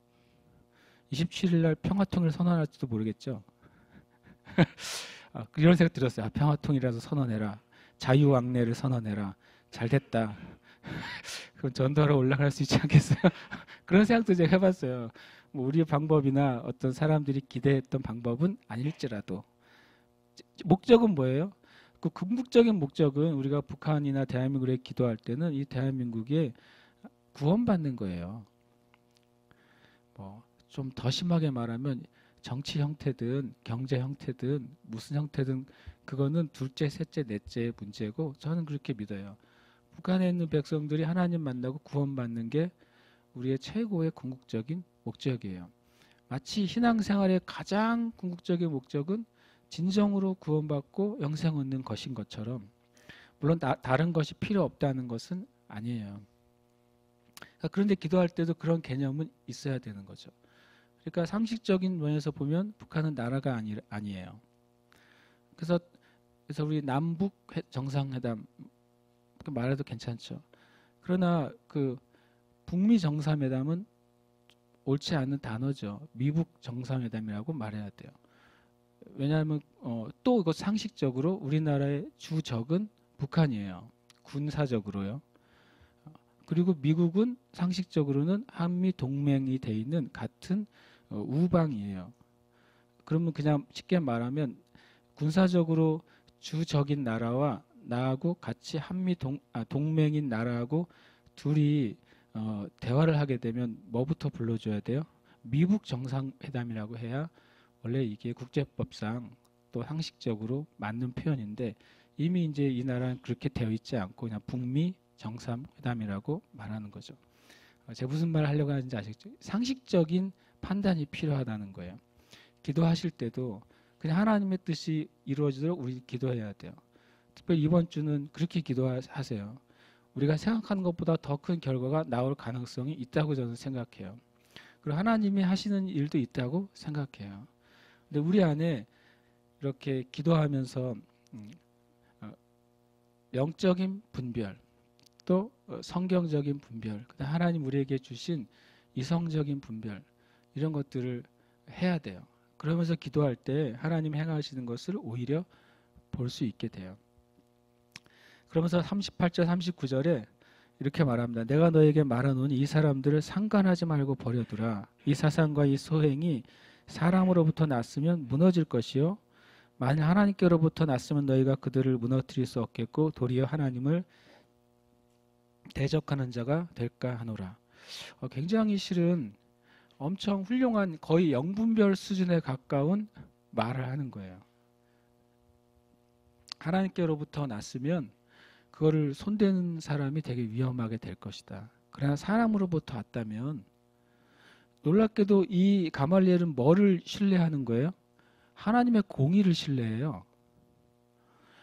27일 날 평화통일을 선언할지도 모르겠죠. 이런 생각 들었어요. 평화통일이라도 선언해라. 자유왕래를 선언해라. 잘됐다. 그럼 전도하러 올라갈 수 있지 않겠어요? 그런 생각도 제가 해봤어요. 뭐 우리의 방법이나 어떤 사람들이 기대했던 방법은 아닐지라도 목적은 뭐예요? 그 궁극적인 목적은 우리가 북한이나 대한민국에 기도할 때는 이 대한민국에 구원받는 거예요. 뭐 좀 더 심하게 말하면 정치 형태든 경제 형태든 무슨 형태든 그거는 둘째, 셋째, 넷째의 문제고 저는 그렇게 믿어요. 북한에 있는 백성들이 하나님 만나고 구원받는 게 우리의 최고의 궁극적인 목적이에요. 마치 신앙생활의 가장 궁극적인 목적은 진정으로 구원받고 영생 얻는 것인 것처럼, 물론 다른 것이 필요 없다는 것은 아니에요. 그런데 기도할 때도 그런 개념은 있어야 되는 거죠. 그러니까 상식적인 면에서 보면 북한은 나라가 아니에요. 그래서 우리 남북 정상회담 말해도 괜찮죠. 그러나 그 북미 정상회담은 옳지 않은 단어죠. 미북 정상회담이라고 말해야 돼요. 왜냐하면 또 이거 상식적으로 우리나라의 주적은 북한이에요. 군사적으로요. 그리고 미국은 상식적으로는 한미 동맹이 돼 있는 같은 우방이에요. 그러면 그냥 쉽게 말하면 군사적으로 주적인 나라와 나하고 같이 한미 동맹인 나라하고 둘이 대화를 하게 되면 뭐부터 불러줘야 돼요? 미북 정상회담이라고 해야 원래 이게 국제법상 또 상식적으로 맞는 표현인데, 이미 이제 이 나라는 그렇게 되어 있지 않고 그냥 북미 정상회담이라고 말하는 거죠. 제가 무슨 말을 하려고 하는지 아시겠죠? 상식적인 판단이 필요하다는 거예요. 기도하실 때도 그냥 하나님의 뜻이 이루어지도록 우리 기도해야 돼요. 특별히 이번 주는 그렇게 기도하세요. 우리가 생각하는 것보다 더 큰 결과가 나올 가능성이 있다고 저는 생각해요. 그리고 하나님이 하시는 일도 있다고 생각해요. 근데 우리 안에 이렇게 기도하면서 영적인 분별, 또 성경적인 분별, 그다음 하나님 우리에게 주신 이성적인 분별, 이런 것들을 해야 돼요. 그러면서 기도할 때 하나님 행하시는 것을 오히려 볼 수 있게 돼요. 그러면서 38절 39절에 이렇게 말합니다. 내가 너에게 말하노니 이 사람들을 상관하지 말고 버려두라. 이 사상과 이 소행이 사람으로부터 났으면 무너질 것이요, 만일 하나님께로부터 났으면 너희가 그들을 무너뜨릴 수 없겠고 도리어 하나님을 대적하는 자가 될까 하노라. 굉장히 실은 엄청 훌륭한 거의 영분별 수준에 가까운 말을 하는 거예요. 하나님께로부터 났으면 그거를 손대는 사람이 되게 위험하게 될 것이다. 그러나 사람으로부터 왔다면, 놀랍게도 이 가말리엘은 뭐를 신뢰하는 거예요? 하나님의 공의를 신뢰해요.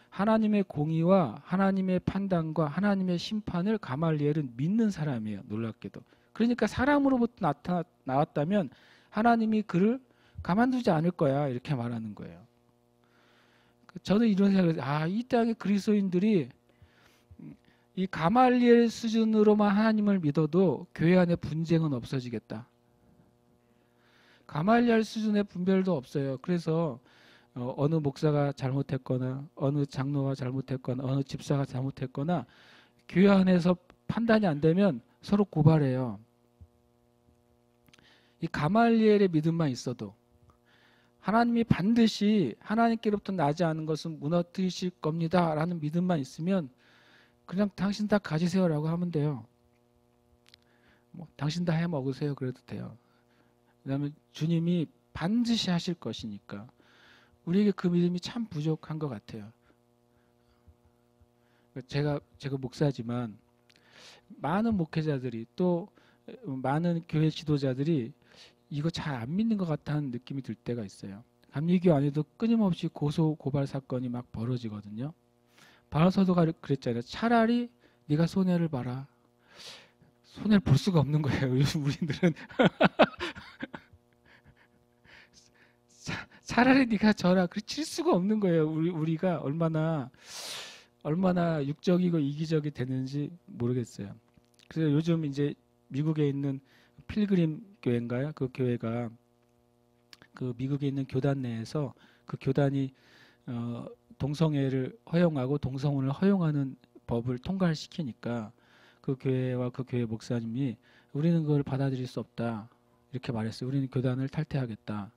하나님의 공의와 하나님의 판단과 하나님의 심판을 가말리엘은 믿는 사람이에요. 놀랍게도. 그러니까 사람으로부터 나왔다면 하나님이 그를 가만두지 않을 거야, 이렇게 말하는 거예요. 저는 이런 생각을 해요. 이 땅의 그리스도인들이 이 가말리엘 수준으로만 하나님을 믿어도 교회 안에 분쟁은 없어지겠다. 가말리엘 수준의 분별도 없어요. 그래서 어느 목사가 잘못했거나 어느 장로가 잘못했거나 어느 집사가 잘못했거나 교회 안에서 판단이 안 되면 서로 고발해요. 이 가말리엘의 믿음만 있어도 하나님이 반드시 하나님께로부터 나지 않은 것은 무너뜨리실 겁니다 라는 믿음만 있으면 그냥 당신 다 가지세요라고 하면 돼요. 뭐 당신 다 해 먹으세요 그래도 돼요. 왜냐하면 주님이 반드시 하실 것이니까. 우리에게 그 믿음이 참 부족한 것 같아요. 제가 목사지만 많은 목회자들이 또 많은 교회 지도자들이 이거 잘 안 믿는 것 같다는 느낌이 들 때가 있어요. 감리교 안에도 끊임없이 고소 고발 사건이 막 벌어지거든요. 바울사도가 그랬잖아요. 차라리 네가 손해를 봐라. 손해를 볼 수가 없는 거예요. 요즘 우리들은 차라리 네가 져라. 그 칠 수가 없는 거예요. 우리가 얼마나 육적이고 이기적이 되는지 모르겠어요. 그래서 요즘 이제 미국에 있는 필그림 교회인가요? 그 교회가 그 미국에 있는 교단 내에서 그 교단이 동성애를 허용하고 동성혼을 허용하는 법을 통과를 시키니까 그 교회와 그 교회 목사님이 우리는 그걸 받아들일 수 없다 이렇게 말했어요. 우리는 교단을 탈퇴하겠다.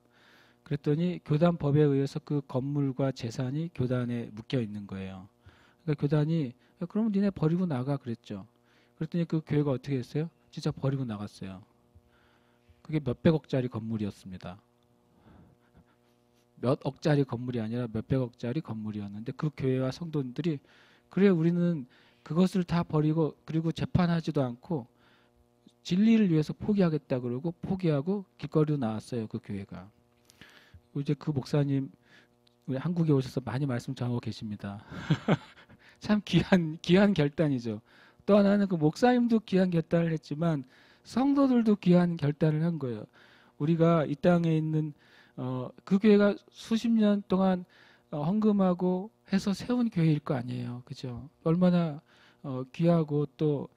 그랬더니 교단 법에 의해서 그 건물과 재산이 교단에 묶여 있는 거예요. 그러니까 교단이 그러면 니네 버리고 나가 그랬죠. 그랬더니 그 교회가 어떻게 했어요? 진짜 버리고 나갔어요. 그게 몇백억짜리 건물이었습니다. 몇 억짜리 건물이 아니라 몇백억짜리 건물이었는데 그 교회와 성도들이 그래 우리는 그것을 다 버리고 그리고 재판하지도 않고 진리를 위해서 포기하겠다 그러고 포기하고 길거리로 나왔어요. 그 교회가. 이제 그 목사님 우리 한국에 오셔서 많이 말씀 전하고 계십니다. 참 귀한 결단이죠. 또 하나는 그 목사님도 귀한 결단을 했지만 성도들도 귀한 결단을 한 거예요. 우리가 이 땅에 있는 그 교회가 수십 년 동안 헌금하고 해서 세운 교회일 거 아니에요. 그죠? 얼마나 귀하고 또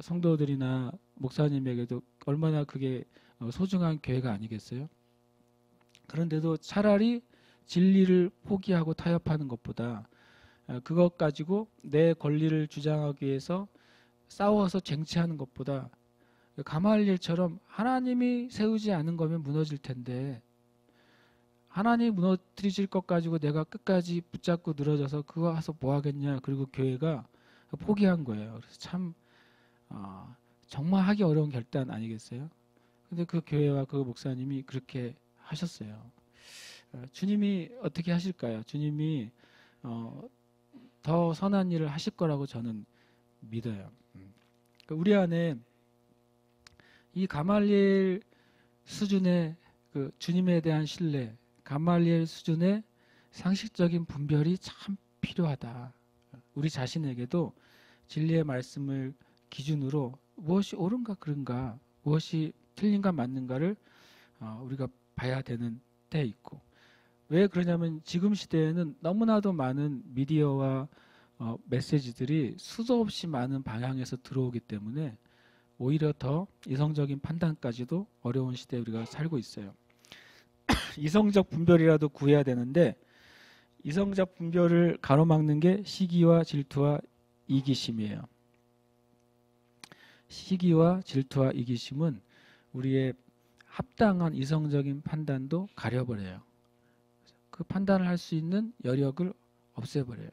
성도들이나 목사님에게도 얼마나 그게 소중한 교회가 아니겠어요? 그런데도 차라리 진리를 포기하고 타협하는 것보다 그것 가지고 내 권리를 주장하기 위해서 싸워서 쟁취하는 것보다 가말리엘처럼 하나님이 세우지 않은 거면 무너질 텐데 하나님이 무너뜨리실 것 가지고 내가 끝까지 붙잡고 늘어져서 그거 해서 뭐 하겠냐. 그리고 교회가 포기한 거예요. 그래서 참 정말 하기 어려운 결단 아니겠어요? 근데 그 교회와 그 목사님이 그렇게 하셨어요. 주님이 어떻게 하실까요? 주님이 더 선한 일을 하실 거라고 저는 믿어요. 그러니까 우리 안에 이 가말리엘 수준의 그 주님에 대한 신뢰, 가말리엘 수준의 상식적인 분별이 참 필요하다. 우리 자신에게도 진리의 말씀을 기준으로 무엇이 옳은가 그른가, 무엇이 틀린가 맞는가를 우리가 봐야 되는 때 있고. 왜 그러냐면 지금 시대에는 너무나도 많은 미디어와 메시지들이 수도 없이 많은 방향에서 들어오기 때문에 오히려 더 이성적인 판단까지도 어려운 시대에 우리가 살고 있어요. 이성적 분별이라도 구해야 되는데 이성적 분별을 가로막는 게 시기와 질투와 이기심이에요. 시기와 질투와 이기심은 우리의 합당한 이성적인 판단도 가려버려요. 그 판단을 할 수 있는 여력을 없애버려요.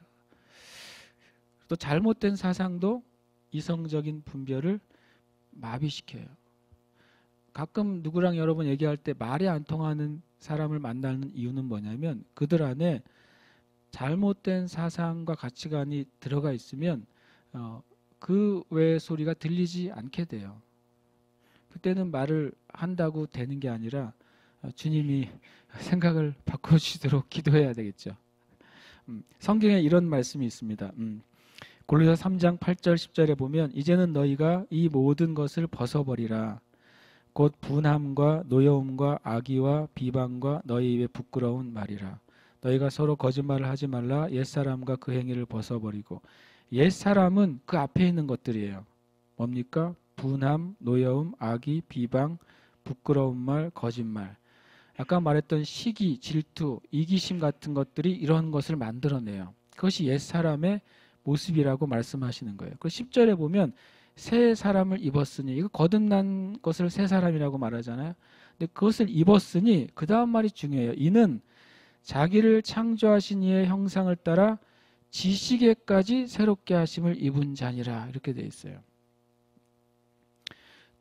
또 잘못된 사상도 이성적인 분별을 마비시켜요. 가끔 누구랑 여러분 얘기할 때 말이 안 통하는 사람을 만나는 이유는 뭐냐면 그들 안에 잘못된 사상과 가치관이 들어가 있으면 그 외의 소리가 들리지 않게 돼요. 그때는 말을 한다고 되는 게 아니라 주님이 생각을 바꿔주시도록 기도해야 되겠죠. 성경에 이런 말씀이 있습니다. 골로새 3장 8절 10절에 보면 이제는 너희가 이 모든 것을 벗어버리라. 곧 분함과 노여움과 악의와 비방과 너희 입에 부끄러운 말이라. 너희가 서로 거짓말을 하지 말라. 옛사람과 그 행위를 벗어버리고. 옛사람은 그 앞에 있는 것들이에요. 뭡니까? 분함, 노여움, 악의, 비방, 부끄러운 말, 거짓말. 아까 말했던 시기, 질투, 이기심 같은 것들이 이런 것을 만들어내요. 그것이 옛사람의 모습이라고 말씀하시는 거예요. 그 10절에 보면 새 사람을 입었으니, 이거 거듭난 것을 새 사람이라고 말하잖아요. 근데 그것을 입었으니 그 다음 말이 중요해요. 이는 자기를 창조하신 이의 형상을 따라 지식에까지 새롭게 하심을 입은 자니라, 이렇게 돼 있어요.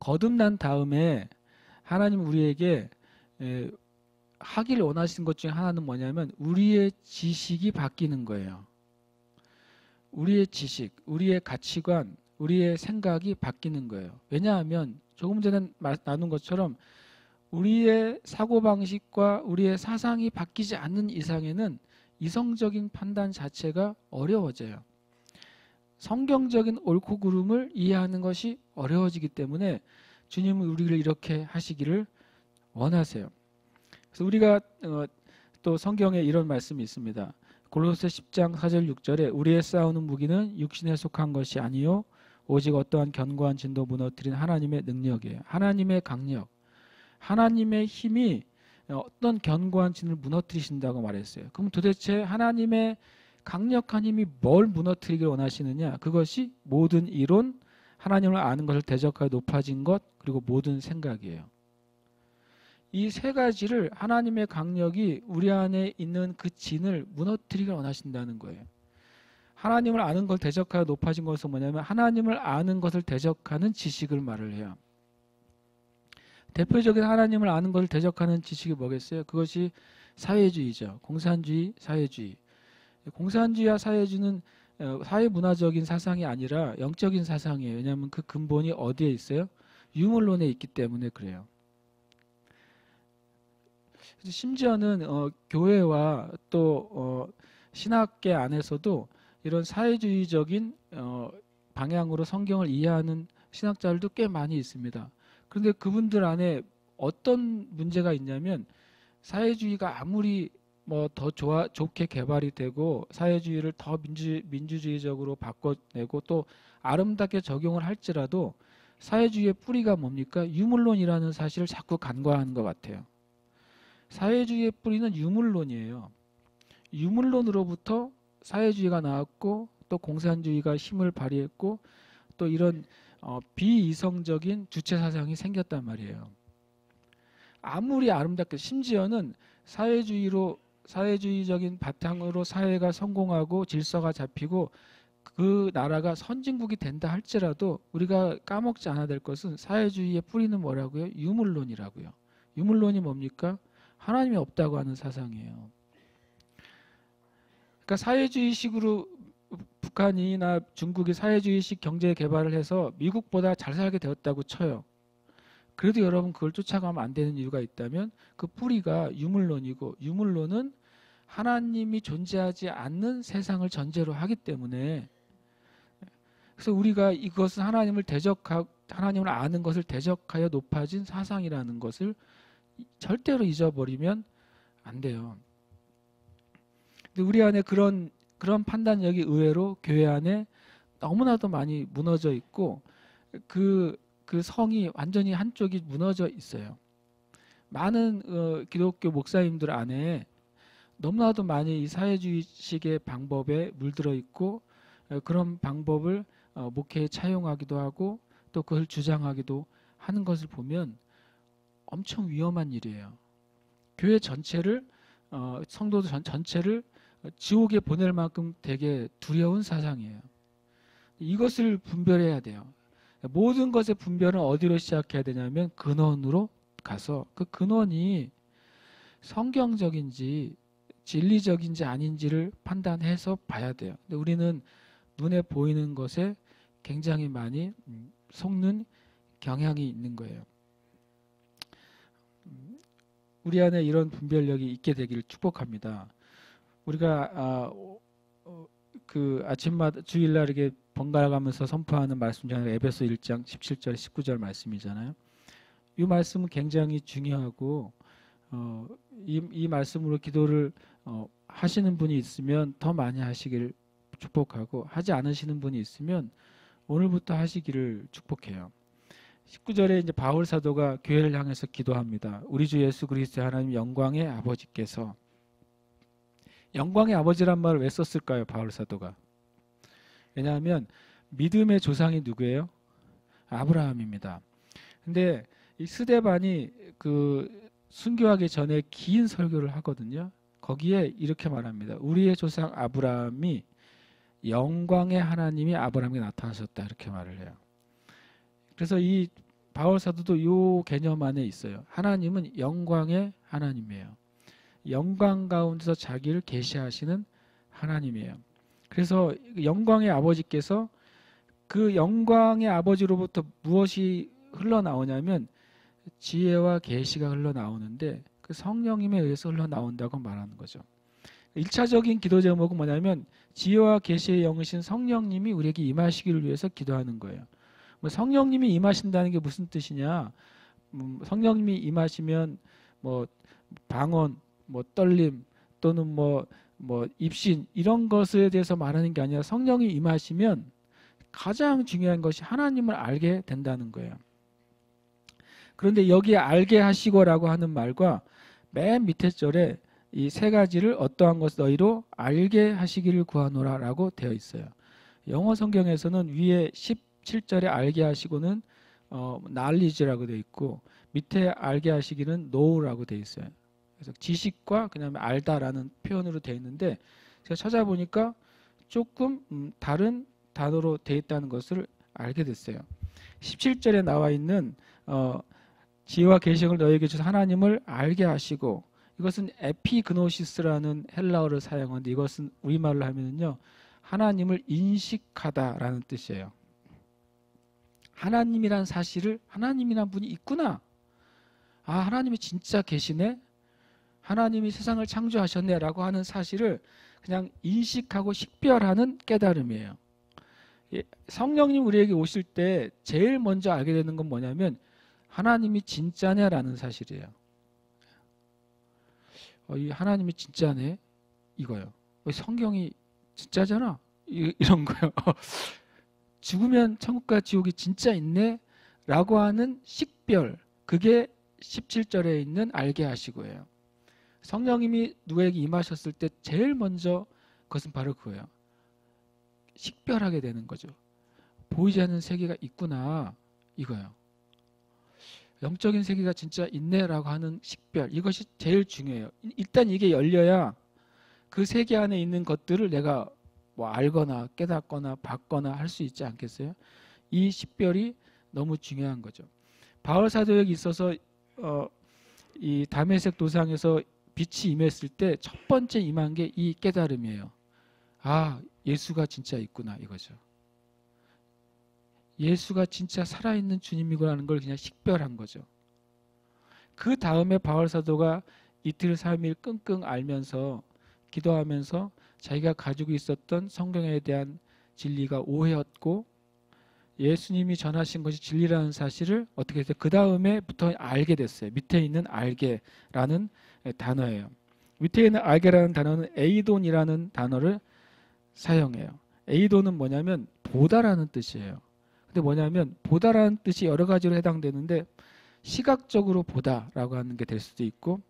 거듭난 다음에 하나님 우리에게 하길 원하시는 것 중에 하나는 뭐냐면 우리의 지식이 바뀌는 거예요. 우리의 지식, 우리의 가치관, 우리의 생각이 바뀌는 거예요. 왜냐하면 조금 전에 나눈 것처럼 우리의 사고방식과 우리의 사상이 바뀌지 않는 이상에는 이성적인 판단 자체가 어려워져요. 성경적인 옳고 그름을 이해하는 것이 어려워지기 때문에 주님은 우리를 이렇게 하시기를 원하세요. 그래서 우리가 또 성경에 이런 말씀이 있습니다. 골로새 10장 4절 6절에 우리의 싸우는 무기는 육신에 속한 것이 아니요 오직 어떠한 견고한 진도 무너뜨린 하나님의 능력이에요. 하나님의 강력, 하나님의 힘이 어떤 견고한 진을 무너뜨리신다고 말했어요. 그럼 도대체 하나님의 강력한 힘이 뭘 무너뜨리길 원하시느냐? 그것이 모든 이론, 하나님을 아는 것을 대적하여 높아진 것, 그리고 모든 생각이에요. 이 세 가지를 하나님의 강력이 우리 안에 있는 그 진을 무너뜨리길 원하신다는 거예요. 하나님을 아는 걸 대적하여 높아진 것은 뭐냐면 하나님을 아는 것을 대적하는 지식을 말을 해요. 대표적인 하나님을 아는 것을 대적하는 지식이 뭐겠어요? 그것이 사회주의죠. 공산주의, 사회주의. 공산주의와 사회주의는 사회문화적인 사상이 아니라 영적인 사상이에요. 왜냐하면 그 근본이 어디에 있어요? 유물론에 있기 때문에 그래요. 심지어는 교회와 또 신학계 안에서도 이런 사회주의적인 방향으로 성경을 이해하는 신학자들도 꽤 많이 있습니다. 그런데 그분들 안에 어떤 문제가 있냐면 사회주의가 아무리 뭐 더 좋게 개발이 되고 사회주의를 더 민주주의적으로 바꿔내고 또 아름답게 적용을 할지라도 사회주의의 뿌리가 뭡니까? 유물론이라는 사실을 자꾸 간과하는 것 같아요. 사회주의의 뿌리는 유물론이에요. 유물론으로부터 사회주의가 나왔고 또 공산주의가 힘을 발휘했고 또 이런 비이성적인 주체 사상이 생겼단 말이에요. 아무리 아름답게 심지어는 사회주의적인 바탕으로 사회가 성공하고 질서가 잡히고 그 나라가 선진국이 된다 할지라도 우리가 까먹지 않아야 될 것은 사회주의의 뿌리는 뭐라고요? 유물론이라고요. 유물론이 뭡니까? 하나님이 없다고 하는 사상이에요. 그러니까 사회주의식으로 북한이나 중국이 사회주의식 경제 개발을 해서 미국보다 잘 살게 되었다고 쳐요. 그래도 여러분 그걸 쫓아가면 안 되는 이유가 있다면 그 뿌리가 유물론이고 유물론은 하나님이 존재하지 않는 세상을 전제로 하기 때문에 그래서 우리가 이것은 하나님을 아는 것을 대적하여 높아진 사상이라는 것을 절대로 잊어버리면 안 돼요. 근데 우리 안에 그런 판단력이 의외로 교회 안에 너무나도 많이 무너져 있고 그 성이 완전히 한쪽이 무너져 있어요. 많은 기독교 목사님들 안에 너무나도 많이 이 사회주의식의 방법에 물들어 있고 그런 방법을 목회에 차용하기도 하고 또 그걸 주장하기도 하는 것을 보면 엄청 위험한 일이에요. 교회 전체를 성도들 전체를 지옥에 보낼 만큼 되게 두려운 사상이에요. 이것을 분별해야 돼요. 모든 것의 분별은 어디로 시작해야 되냐면 근원으로 가서 그 근원이 성경적인지 진리적인지 아닌지를 판단해서 봐야 돼요. 근데 우리는 눈에 보이는 것에 굉장히 많이 속는 경향이 있는 거예요. 우리 안에 이런 분별력이 있게 되기를 축복합니다. 우리가 그 아침마다 주일날 이렇게 번갈아가면서 선포하는 말씀 중에 에베소 1장 17절 19절 말씀이잖아요. 이 말씀은 굉장히 중요하고 이 말씀으로 기도를 하시는 분이 있으면 더 많이 하시기를 축복하고 하지 않으시는 분이 있으면 오늘부터 하시기를 축복해요. 19절에 이제 바울 사도가 교회를 향해서 기도합니다. 우리 주 예수 그리스도의 하나님 영광의 아버지께서 영광의 아버지란 말을 왜 썼을까요? 바울 사도가 왜냐하면 믿음의 조상이 누구예요? 아브라함입니다. 근데 이 스데반이 그 순교하기 전에 긴 설교를 하거든요. 거기에 이렇게 말합니다. 우리의 조상 아브라함이 영광의 하나님이 아브라함에게 나타나셨다 이렇게 말을 해요. 그래서 이 바울 사도도 이 개념 안에 있어요. 하나님은 영광의 하나님이에요. 영광 가운데서 자기를 계시하시는 하나님이에요. 그래서 영광의 아버지께서 그 영광의 아버지로부터 무엇이 흘러나오냐면 지혜와 계시가 흘러나오는데 그 성령님에 의해서 흘러나온다고 말하는 거죠. 1차적인 기도 제목은 뭐냐면 지혜와 계시의 영이신 성령님이 우리에게 임하시기를 위해서 기도하는 거예요. 뭐 성령님이 임하신다는 게 무슨 뜻이냐? 성령님이 임하시면 뭐 방언, 뭐 떨림 또는 뭐 입신 이런 것에 대해서 말하는 게 아니라 성령이 임하시면 가장 중요한 것이 하나님을 알게 된다는 거예요. 그런데 여기에 알게 하시고라고 하는 말과 맨 밑에 절에 이 세 가지를 어떠한 것을 너희로 알게 하시기를 구하노라라고 되어 있어요. 영어 성경에서는 위에 17절에 알게 하시고는 knowledge라고 되어 있고 밑에 알게 하시기는 know라고 되어 있어요. 그래서 지식과 그다음에 알다라는 표현으로 되어 있는데 제가 찾아보니까 조금 다른 단어로 되어 있다는 것을 알게 됐어요. 17절에 나와 있는 지혜와 계시를 너희에게 주셔서 하나님을 알게 하시고 이것은 에피그노시스라는 헬라어를 사용하는데 이것은 우리말로 하면은요 하나님을 인식하다라는 뜻이에요. 하나님이란 사실을 하나님이란 분이 있구나. 아 하나님이 진짜 계시네. 하나님이 세상을 창조하셨네라고 하는 사실을 그냥 인식하고 식별하는 깨달음이에요. 성령님 우리에게 오실 때 제일 먼저 알게 되는 건 뭐냐면 하나님이 진짜네라는 사실이에요. 이 하나님이 진짜네 이거요. 성경이 진짜잖아 이런 거요. 죽으면 천국과 지옥이 진짜 있네 라고 하는 식별 그게 17절에 있는 알게 하시고예요. 성령님이 누구에게 임하셨을 때 제일 먼저 그것은 바로 그거예요. 식별하게 되는 거죠. 보이지 않는 세계가 있구나 이거예요. 영적인 세계가 진짜 있네라고 하는 식별 이것이 제일 중요해요. 일단 이게 열려야 그 세계 안에 있는 것들을 내가 뭐 알거나 깨닫거나 받거나 할 수 있지 않겠어요? 이 식별이 너무 중요한 거죠. 바울 사도에게 있어서 이 다메섹 도상에서 빛이 임했을 때 첫 번째 임한 게 이 깨달음이에요. 아 예수가 진짜 있구나 이거죠. 예수가 진짜 살아있는 주님이구나라는 걸 그냥 식별한 거죠. 그 다음에 바울 사도가 이틀 3일 끙끙 앓면서 기도하면서 자기가 가지고 있었던 성경에 대한 진리가 오해였고 예수님이 전하신 것이 진리라는 사실을 어떻게 해서 그 다음에부터 알게 됐어요. 밑에 있는 알게라는 단어예요. 밑에 있는 알게라는 단어는 에이돈이라는 단어를 사용해요. 에이돈은 뭐냐면 보다라는 뜻이에요. 근데 뭐냐면 보다라는 뜻이 여러 가지로 해당되는데 시각적으로 보다라고 하는 게 될 수도 있고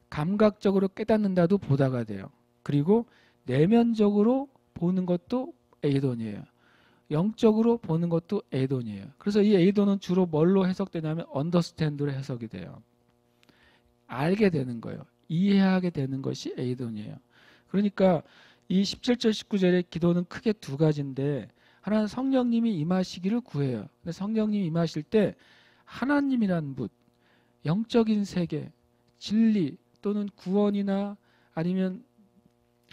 감각적으로 깨닫는다도 보다가 돼요. 그리고 내면적으로 보는 것도 에이돈이에요. 영적으로 보는 것도 에이돈이에요. 그래서 이 에이돈은 주로 뭘로 해석되냐면 understand로 해석이 돼요. 알게 되는 거예요. 이해하게 되는 것이 에이돈이에요. 그러니까 이 17절 19절의 기도는 크게 두 가지인데 하나는 성령님이 임하시기를 구해요. 근데 성령님이 임하실 때 하나님이란 분, 영적인 세계, 진리 또는 구원이나 아니면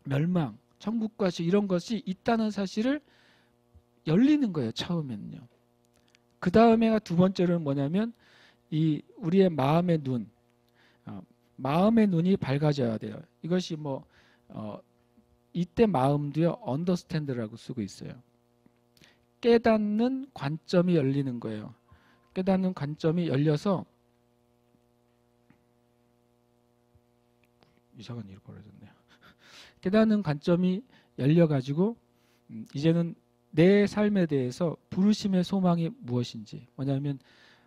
멸망, 천국과 지옥 이런 것이 있다는 사실을 열리는 거예요. 처음에는요. 그 다음에가 두 번째로는 뭐냐면 이 우리의 마음의 눈, 마음의 눈이 밝아져야 돼요. 이것이 이때 마음도요 understand라고 쓰고 있어요. 깨닫는 관점이 열리는 거예요. 깨닫는 관점이 열려서 이상한 일이 벌어졌네요. 깨닫는 관점이 열려가지고 이제는 내 삶에 대해서 부르심의 소망이 무엇인지 뭐냐면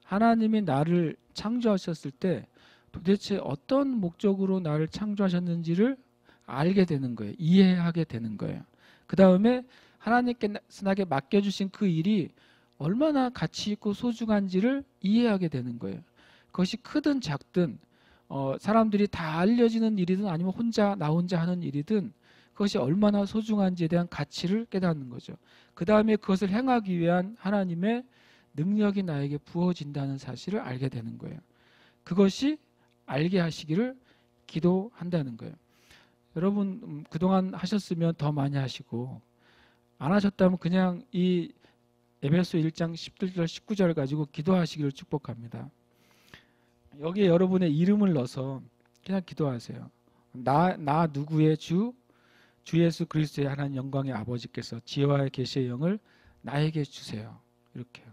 하나님이 나를 창조하셨을 때 도대체 어떤 목적으로 나를 창조하셨는지를 알게 되는 거예요. 이해하게 되는 거예요. 그 다음에 하나님께서 맡겨주신 그 일이 얼마나 가치 있고 소중한지를 이해하게 되는 거예요. 그것이 크든 작든 사람들이 다 알려지는 일이든 아니면 나 혼자 하는 일이든 그것이 얼마나 소중한지에 대한 가치를 깨닫는 거죠. 그 다음에 그것을 행하기 위한 하나님의 능력이 나에게 부어진다는 사실을 알게 되는 거예요. 그것이 알게 하시기를 기도한다는 거예요. 여러분 그동안 하셨으면 더 많이 하시고 안 하셨다면 그냥 이 에베소 1장 17절 19절 가지고 기도하시기를 축복합니다. 여기에 여러분의 이름을 넣어서 그냥 기도하세요. 나 누구의 주 예수 그리스도의 하나님 영광의 아버지께서 지혜와의 계시의 영을 나에게 주세요. 이렇게요.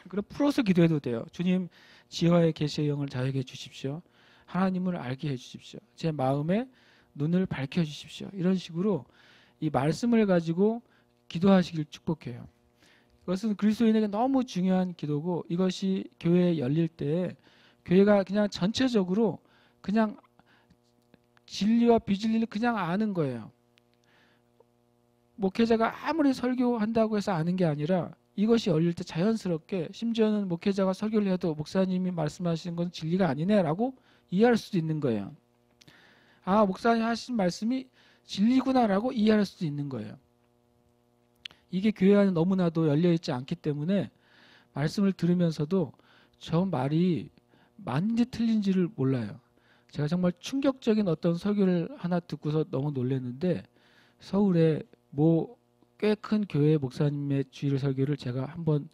그럼 풀어서 기도해도 돼요. 주님 지혜와의 계시의 영을 저에게 주십시오. 하나님을 알게 해주십시오. 제 마음에 눈을 밝혀주십시오. 이런 식으로 이 말씀을 가지고 기도하시길 축복해요. 이것은 그리스도인에게 너무 중요한 기도고 이것이 교회에 열릴 때 교회가 그냥 전체적으로 그냥 진리와 비진리를 그냥 아는 거예요. 목회자가 아무리 설교한다고 해서 아는 게 아니라 이것이 열릴 때 자연스럽게 심지어는 목회자가 설교를 해도 목사님이 말씀하시는 건 진리가 아니네 라고 이해할 수도 있는 거예요. 아, 목사님 하신 말씀이 진리구나 라고 이해할 수도 있는 거예요. 이게 교회 안에 너무나도 열려있지 않기 때문에 말씀을 들으면서도 저 말이 맞는지 틀린지를 몰라요. 제가 정말 충격적인 어떤 설교를 하나 듣고서 너무 놀랐는데 서울에 꽤 큰 교회 목사님의 주일 설교를 제가 한번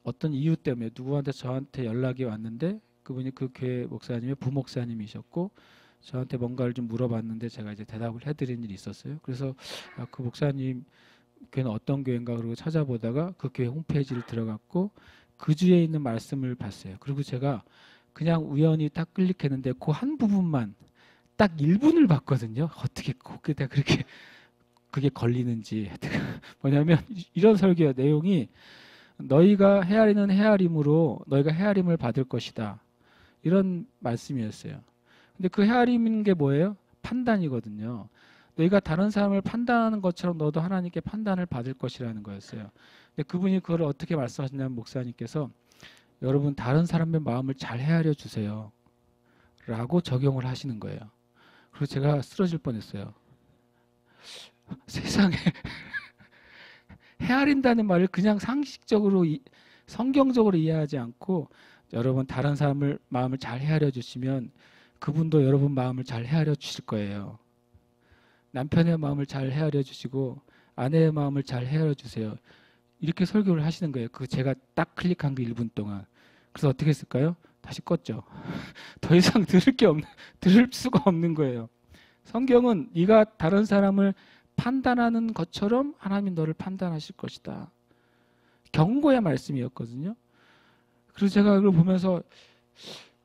어떤 이유 때문에 누구한테 저한테 연락이 왔는데 그분이 그 교회 목사님의 부목사님이셨고 저한테 뭔가를 좀 물어봤는데 제가 이제 대답을 해드린 일이 있었어요. 그래서 그 목사님 교회는 어떤 교회인가 그러고 찾아보다가 그 교회 홈페이지를 들어갔고 그 주에 있는 말씀을 봤어요. 그리고 제가 그냥 우연히 딱 클릭했는데 그 한 부분만 딱 1분을 봤거든요. 어떻게 거기다 그렇게 그게 걸리는지. 뭐냐면 이런 설교의 내용이 너희가 헤아리는 헤아림으로 너희가 헤아림을 받을 것이다. 이런 말씀이었어요. 근데 그 헤아림인 게 뭐예요? 판단이거든요. 너희가 다른 사람을 판단하는 것처럼 너도 하나님께 판단을 받을 것이라는 거였어요. 근데 그분이 그걸 어떻게 말씀하셨냐면 목사님께서 여러분 다른 사람의 마음을 잘 헤아려 주세요. 라고 적용을 하시는 거예요. 그래서 제가 쓰러질 뻔했어요. 세상에 헤아린다는 말을 그냥 상식적으로 성경적으로 이해하지 않고 여러분 다른 사람을 마음을 잘 헤아려 주시면 그분도 여러분 마음을 잘 헤아려 주실 거예요. 남편의 마음을 잘 헤아려 주시고 아내의 마음을 잘 헤아려 주세요. 이렇게 설교를 하시는 거예요. 그 제가 딱 클릭한 그 1분 동안. 그래서 어떻게 했을까요? 다시 껐죠. 더 이상 들을 수가 없는 거예요. 성경은 네가 다른 사람을 판단하는 것처럼 하나님 너를 판단하실 것이다. 경고의 말씀이었거든요. 그래서 제가 그걸 보면서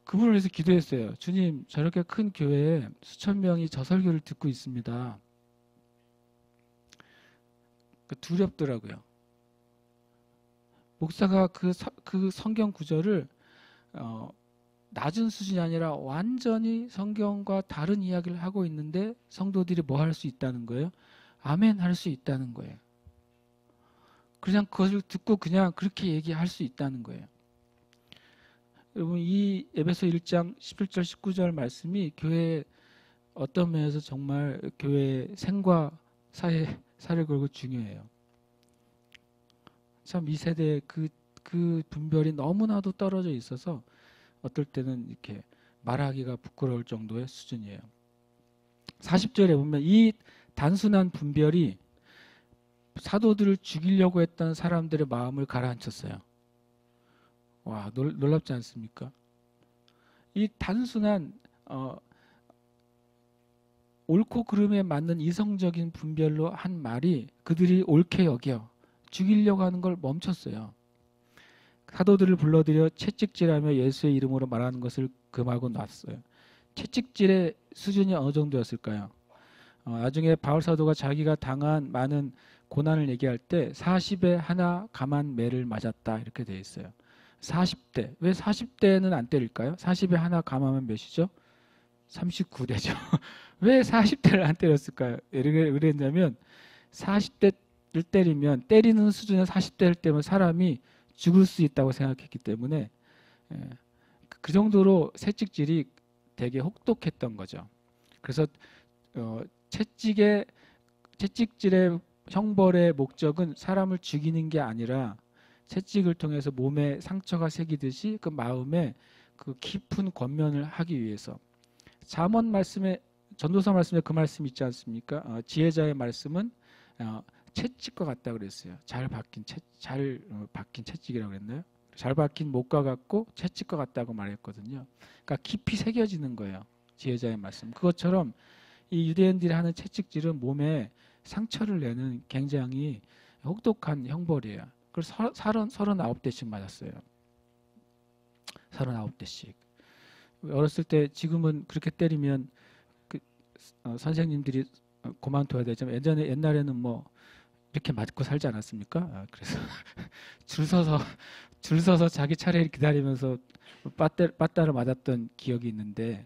그분을 위해서 기도했어요. 주님, 저렇게 큰 교회에 수천 명이 저 설교를 듣고 있습니다. 두렵더라고요. 목사가 그 성경 구절을 낮은 수준이 아니라 완전히 성경과 다른 이야기를 하고 있는데 성도들이 뭐 할 수 있다는 거예요? 아멘 할 수 있다는 거예요. 그냥 그것을 듣고 그냥 그렇게 얘기할 수 있다는 거예요. 여러분 이 에베소 1장 11절 19절 말씀이 교회의 어떤 면에서 정말 교회의 생과 사를 걸고 중요해요. 참 이 세대의 그 분별이 너무나도 떨어져 있어서 어떨 때는 이렇게 말하기가 부끄러울 정도의 수준이에요. 40절에 보면 이 단순한 분별이 사도들을 죽이려고 했던 사람들의 마음을 가라앉혔어요. 와, 놀랍지 않습니까? 이 단순한 옳고 그름에 맞는 이성적인 분별로 한 말이 그들이 옳게 여겨 죽이려고 하는 걸 멈췄어요. 사도들을 불러들여 채찍질하며 예수의 이름으로 말하는 것을 금하고 놨어요. 채찍질의 수준이 어느 정도였을까요? 나중에 바울 사도가 자기가 당한 많은 고난을 얘기할 때 40에 하나 감한 매를 맞았다 이렇게 되어 있어요. 40대. 왜 40대는 안 때릴까요? 40에 하나 감하면 몇이죠? 39대죠. 왜 40대를 안 때렸을까요? 왜 그랬냐면 40대 때리면 때리는 수준의 40대를 때면 사람이 죽을 수 있다고 생각했기 때문에 그 정도로 채찍질이 되게 혹독했던 거죠. 그래서 채찍질의 형벌의 목적은 사람을 죽이는 게 아니라 채찍을 통해서 몸에 상처가 새기듯이 그 마음에 그 깊은 권면을 하기 위해서. 잠언 말씀에, 전도서 말씀에 그 말씀이 있지 않습니까? 지혜자의 말씀은 채찍과 같다 그랬어요. 잘 박힌 채찍이라고 그랬나요? 잘 박힌 못과 같고 채찍과 같다고 말했거든요. 그러니까 깊이 새겨지는 거예요. 지혜자의 말씀. 그것처럼 이 유대인들이 하는 채찍질은 몸에 상처를 내는 굉장히 혹독한 형벌이에요. 그래서 39대씩 맞았어요. 39대씩. 어렸을 때, 지금은 그렇게 때리면 선생님들이 그만둬야 되지만 옛날에는 뭐 이렇게 맞고 살지 않았습니까? 그래서 줄 서서 자기 차례를 기다리면서 빠따를 맞았던 기억이 있는데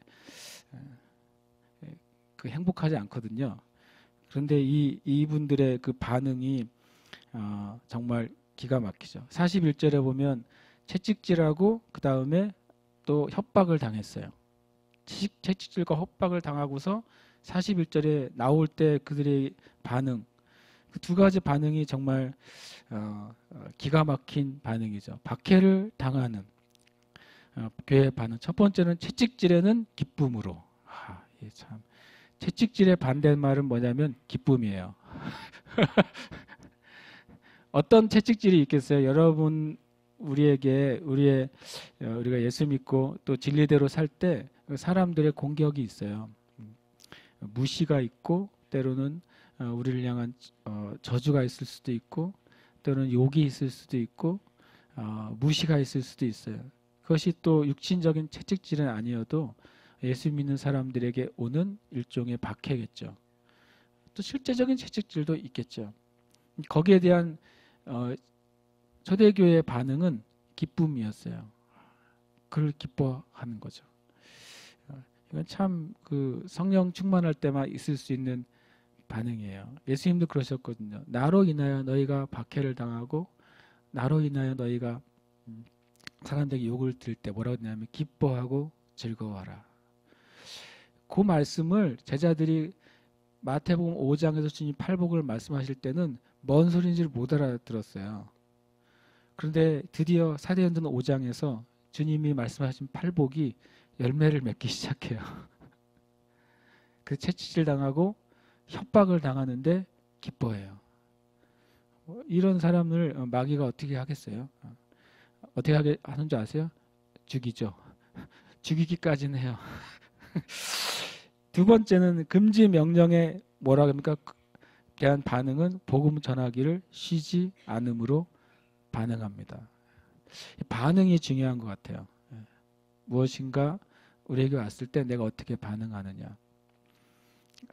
그 행복하지 않거든요. 그런데 이분들의 그 반응이 정말 기가 막히죠. 41절에 보면 채찍질하고 그 다음에 또 협박을 당했어요. 채찍질과 협박을 당하고서 41절에 나올 때 그들의 반응, 그 두 가지 반응이 정말 기가 막힌 반응이죠. 박해를 당하는 교회의 반응. 첫 번째는 채찍질에는 기쁨으로. 참 채찍질의 반대말은 뭐냐면 기쁨이에요. 어떤 채찍질이 있겠어요? 여러분, 우리가 예수 믿고 또 진리대로 살 때 사람들의 공격이 있어요. 무시가 있고 때로는 우리를 향한 저주가 있을 수도 있고 또는 욕이 있을 수도 있고 무시가 있을 수도 있어요. 그것이 또 육신적인 채찍질은 아니어도 예수 믿는 사람들에게 오는 일종의 박해겠죠. 또 실제적인 채찍질도 있겠죠. 거기에 대한 초대교회의 반응은 기쁨이었어요. 그를 기뻐하는 거죠. 이건 참 그 성령 충만할 때만 있을 수 있는 반응이에요. 예수님도 그러셨거든요. 나로 인하여 너희가 박해를 당하고 나로 인하여 너희가 사람들에게 욕을 들을 때 뭐라고 했냐면 기뻐하고 즐거워하라. 그 말씀을 제자들이 마태복음 5장에서 주님 팔복을 말씀하실 때는 뭔 소리인지를 못 알아들었어요. 그런데 드디어 사도행전 5장에서 주님이 말씀하신 팔복이 열매를 맺기 시작해요. 그 채찍질 당하고 협박을 당하는데 기뻐해요. 이런 사람을 마귀가 어떻게 하겠어요? 어떻게 하는 줄 아세요? 죽이죠. 죽이기까지는 해요. 두 번째는 금지 명령에 뭐라 합니까? 대한 반응은 복음 전하기를 쉬지 않음으로 반응합니다. 반응이 중요한 것 같아요. 무엇인가 우리에게 왔을 때 내가 어떻게 반응하느냐.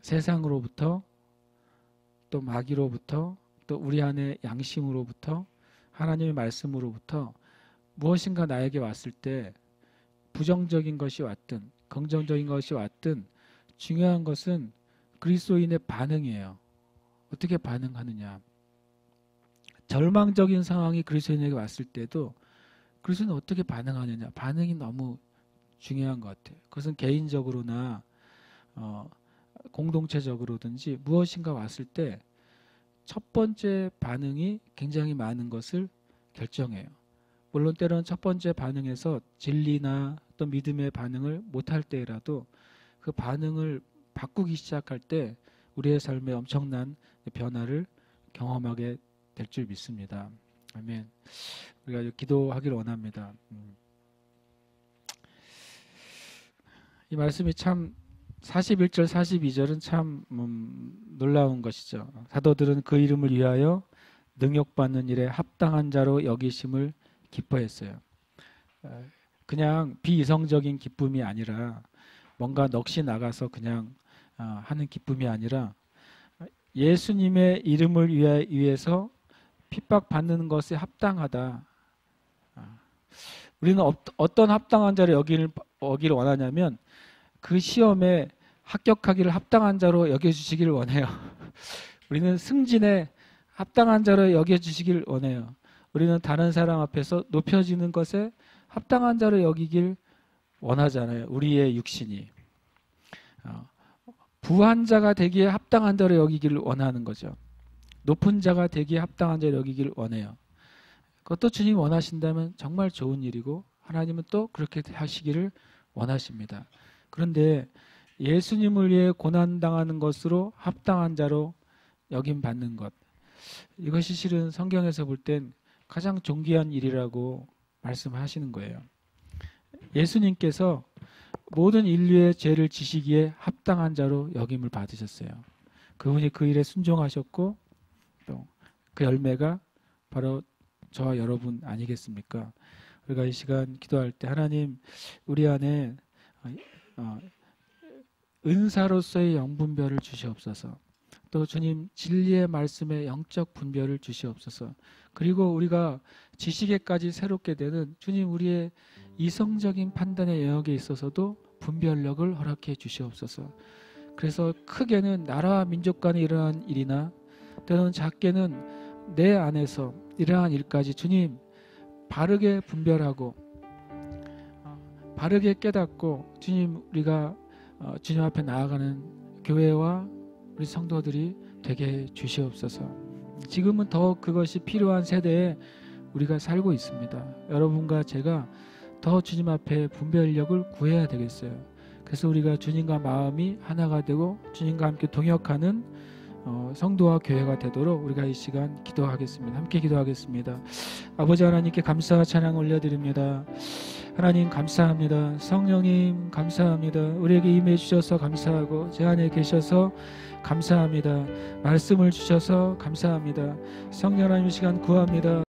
세상으로부터 또 마귀로부터 또 우리 안의 양심으로부터 하나님의 말씀으로부터 무엇인가 나에게 왔을 때 부정적인 것이 왔든 긍정적인 것이 왔든 중요한 것은 그리스도인의 반응이에요. 어떻게 반응하느냐. 절망적인 상황이 그리스도인에게 왔을 때도 그리스도인은 어떻게 반응하느냐. 반응이 너무 중요한 것 같아요. 그것은 개인적으로나 공동체적으로든지 무엇인가 왔을 때 첫 번째 반응이 굉장히 많은 것을 결정해요. 물론 때로는 첫 번째 반응에서 진리나 또 믿음의 반응을 못할 때라도 그 반응을 바꾸기 시작할 때 우리의 삶에 엄청난 변화를 경험하게 될 줄 믿습니다. 아멘. 우리가 기도하기를 원합니다. 이 말씀이 참 41절 42절은 참 놀라운 것이죠. 사도들은 그 이름을 위하여 능욕받는 일에 합당한 자로 여기심을 기뻐했어요. 그냥 비이성적인 기쁨이 아니라 뭔가 넋이 나가서 그냥 하는 기쁨이 아니라 예수님의 이름을 위해서 핍박받는 것에 합당하다. 우리는 어떤 합당한 자를 여기를 원하냐면 그 시험에 합격하기를 합당한 자로 여겨주시기를 원해요. 우리는 승진에 합당한 자로 여겨주시길 원해요. 우리는 다른 사람 앞에서 높여지는 것에 합당한 자로 여기길 원하잖아요. 우리의 육신이. 부한 자가 되기에 합당한 자로 여기기를 원하는 거죠. 높은 자가 되기에 합당한 자로 여기기를 원해요. 그것도 주님 원하신다면 정말 좋은 일이고 하나님은 또 그렇게 하시기를 원하십니다. 그런데 예수님을 위해 고난당하는 것으로 합당한 자로 여김받는 것, 이것이 실은 성경에서 볼 땐 가장 존귀한 일이라고 말씀하시는 거예요. 예수님께서 모든 인류의 죄를 지시기에 합당한 자로 여김을 받으셨어요. 그분이 그 일에 순종하셨고 또 그 열매가 바로 저와 여러분 아니겠습니까? 우리가 이 시간 기도할 때 하나님 우리 안에 은사로서의 영분별을 주시옵소서. 또 주님 진리의 말씀에 영적 분별을 주시옵소서. 그리고 우리가 지식에까지 새롭게 되는 주님 우리의 이성적인 판단의 영역에 있어서도 분별력을 허락해 주시옵소서. 그래서 크게는 나라와 민족 간에 일어난 일이나 또는 작게는 내 안에서 일어난 일까지 주님 바르게 분별하고 바르게 깨닫고 주님 우리가 주님 앞에 나아가는 교회와 우리 성도들이 되게 주시옵소서. 지금은 더 그것이 필요한 세대에 우리가 살고 있습니다. 여러분과 제가 더 주님 앞에 분별력을 구해야 되겠어요. 그래서 우리가 주님과 마음이 하나가 되고 주님과 함께 동역하는 성도와 교회가 되도록 우리가 이 시간 기도하겠습니다. 함께 기도하겠습니다. 아버지 하나님께 감사와 찬양 올려드립니다. 하나님 감사합니다. 성령님 감사합니다. 우리에게 임해 주셔서 감사하고 제 안에 계셔서 감사합니다. 말씀을 주셔서 감사합니다. 성령 하나님 이 시간 구합니다.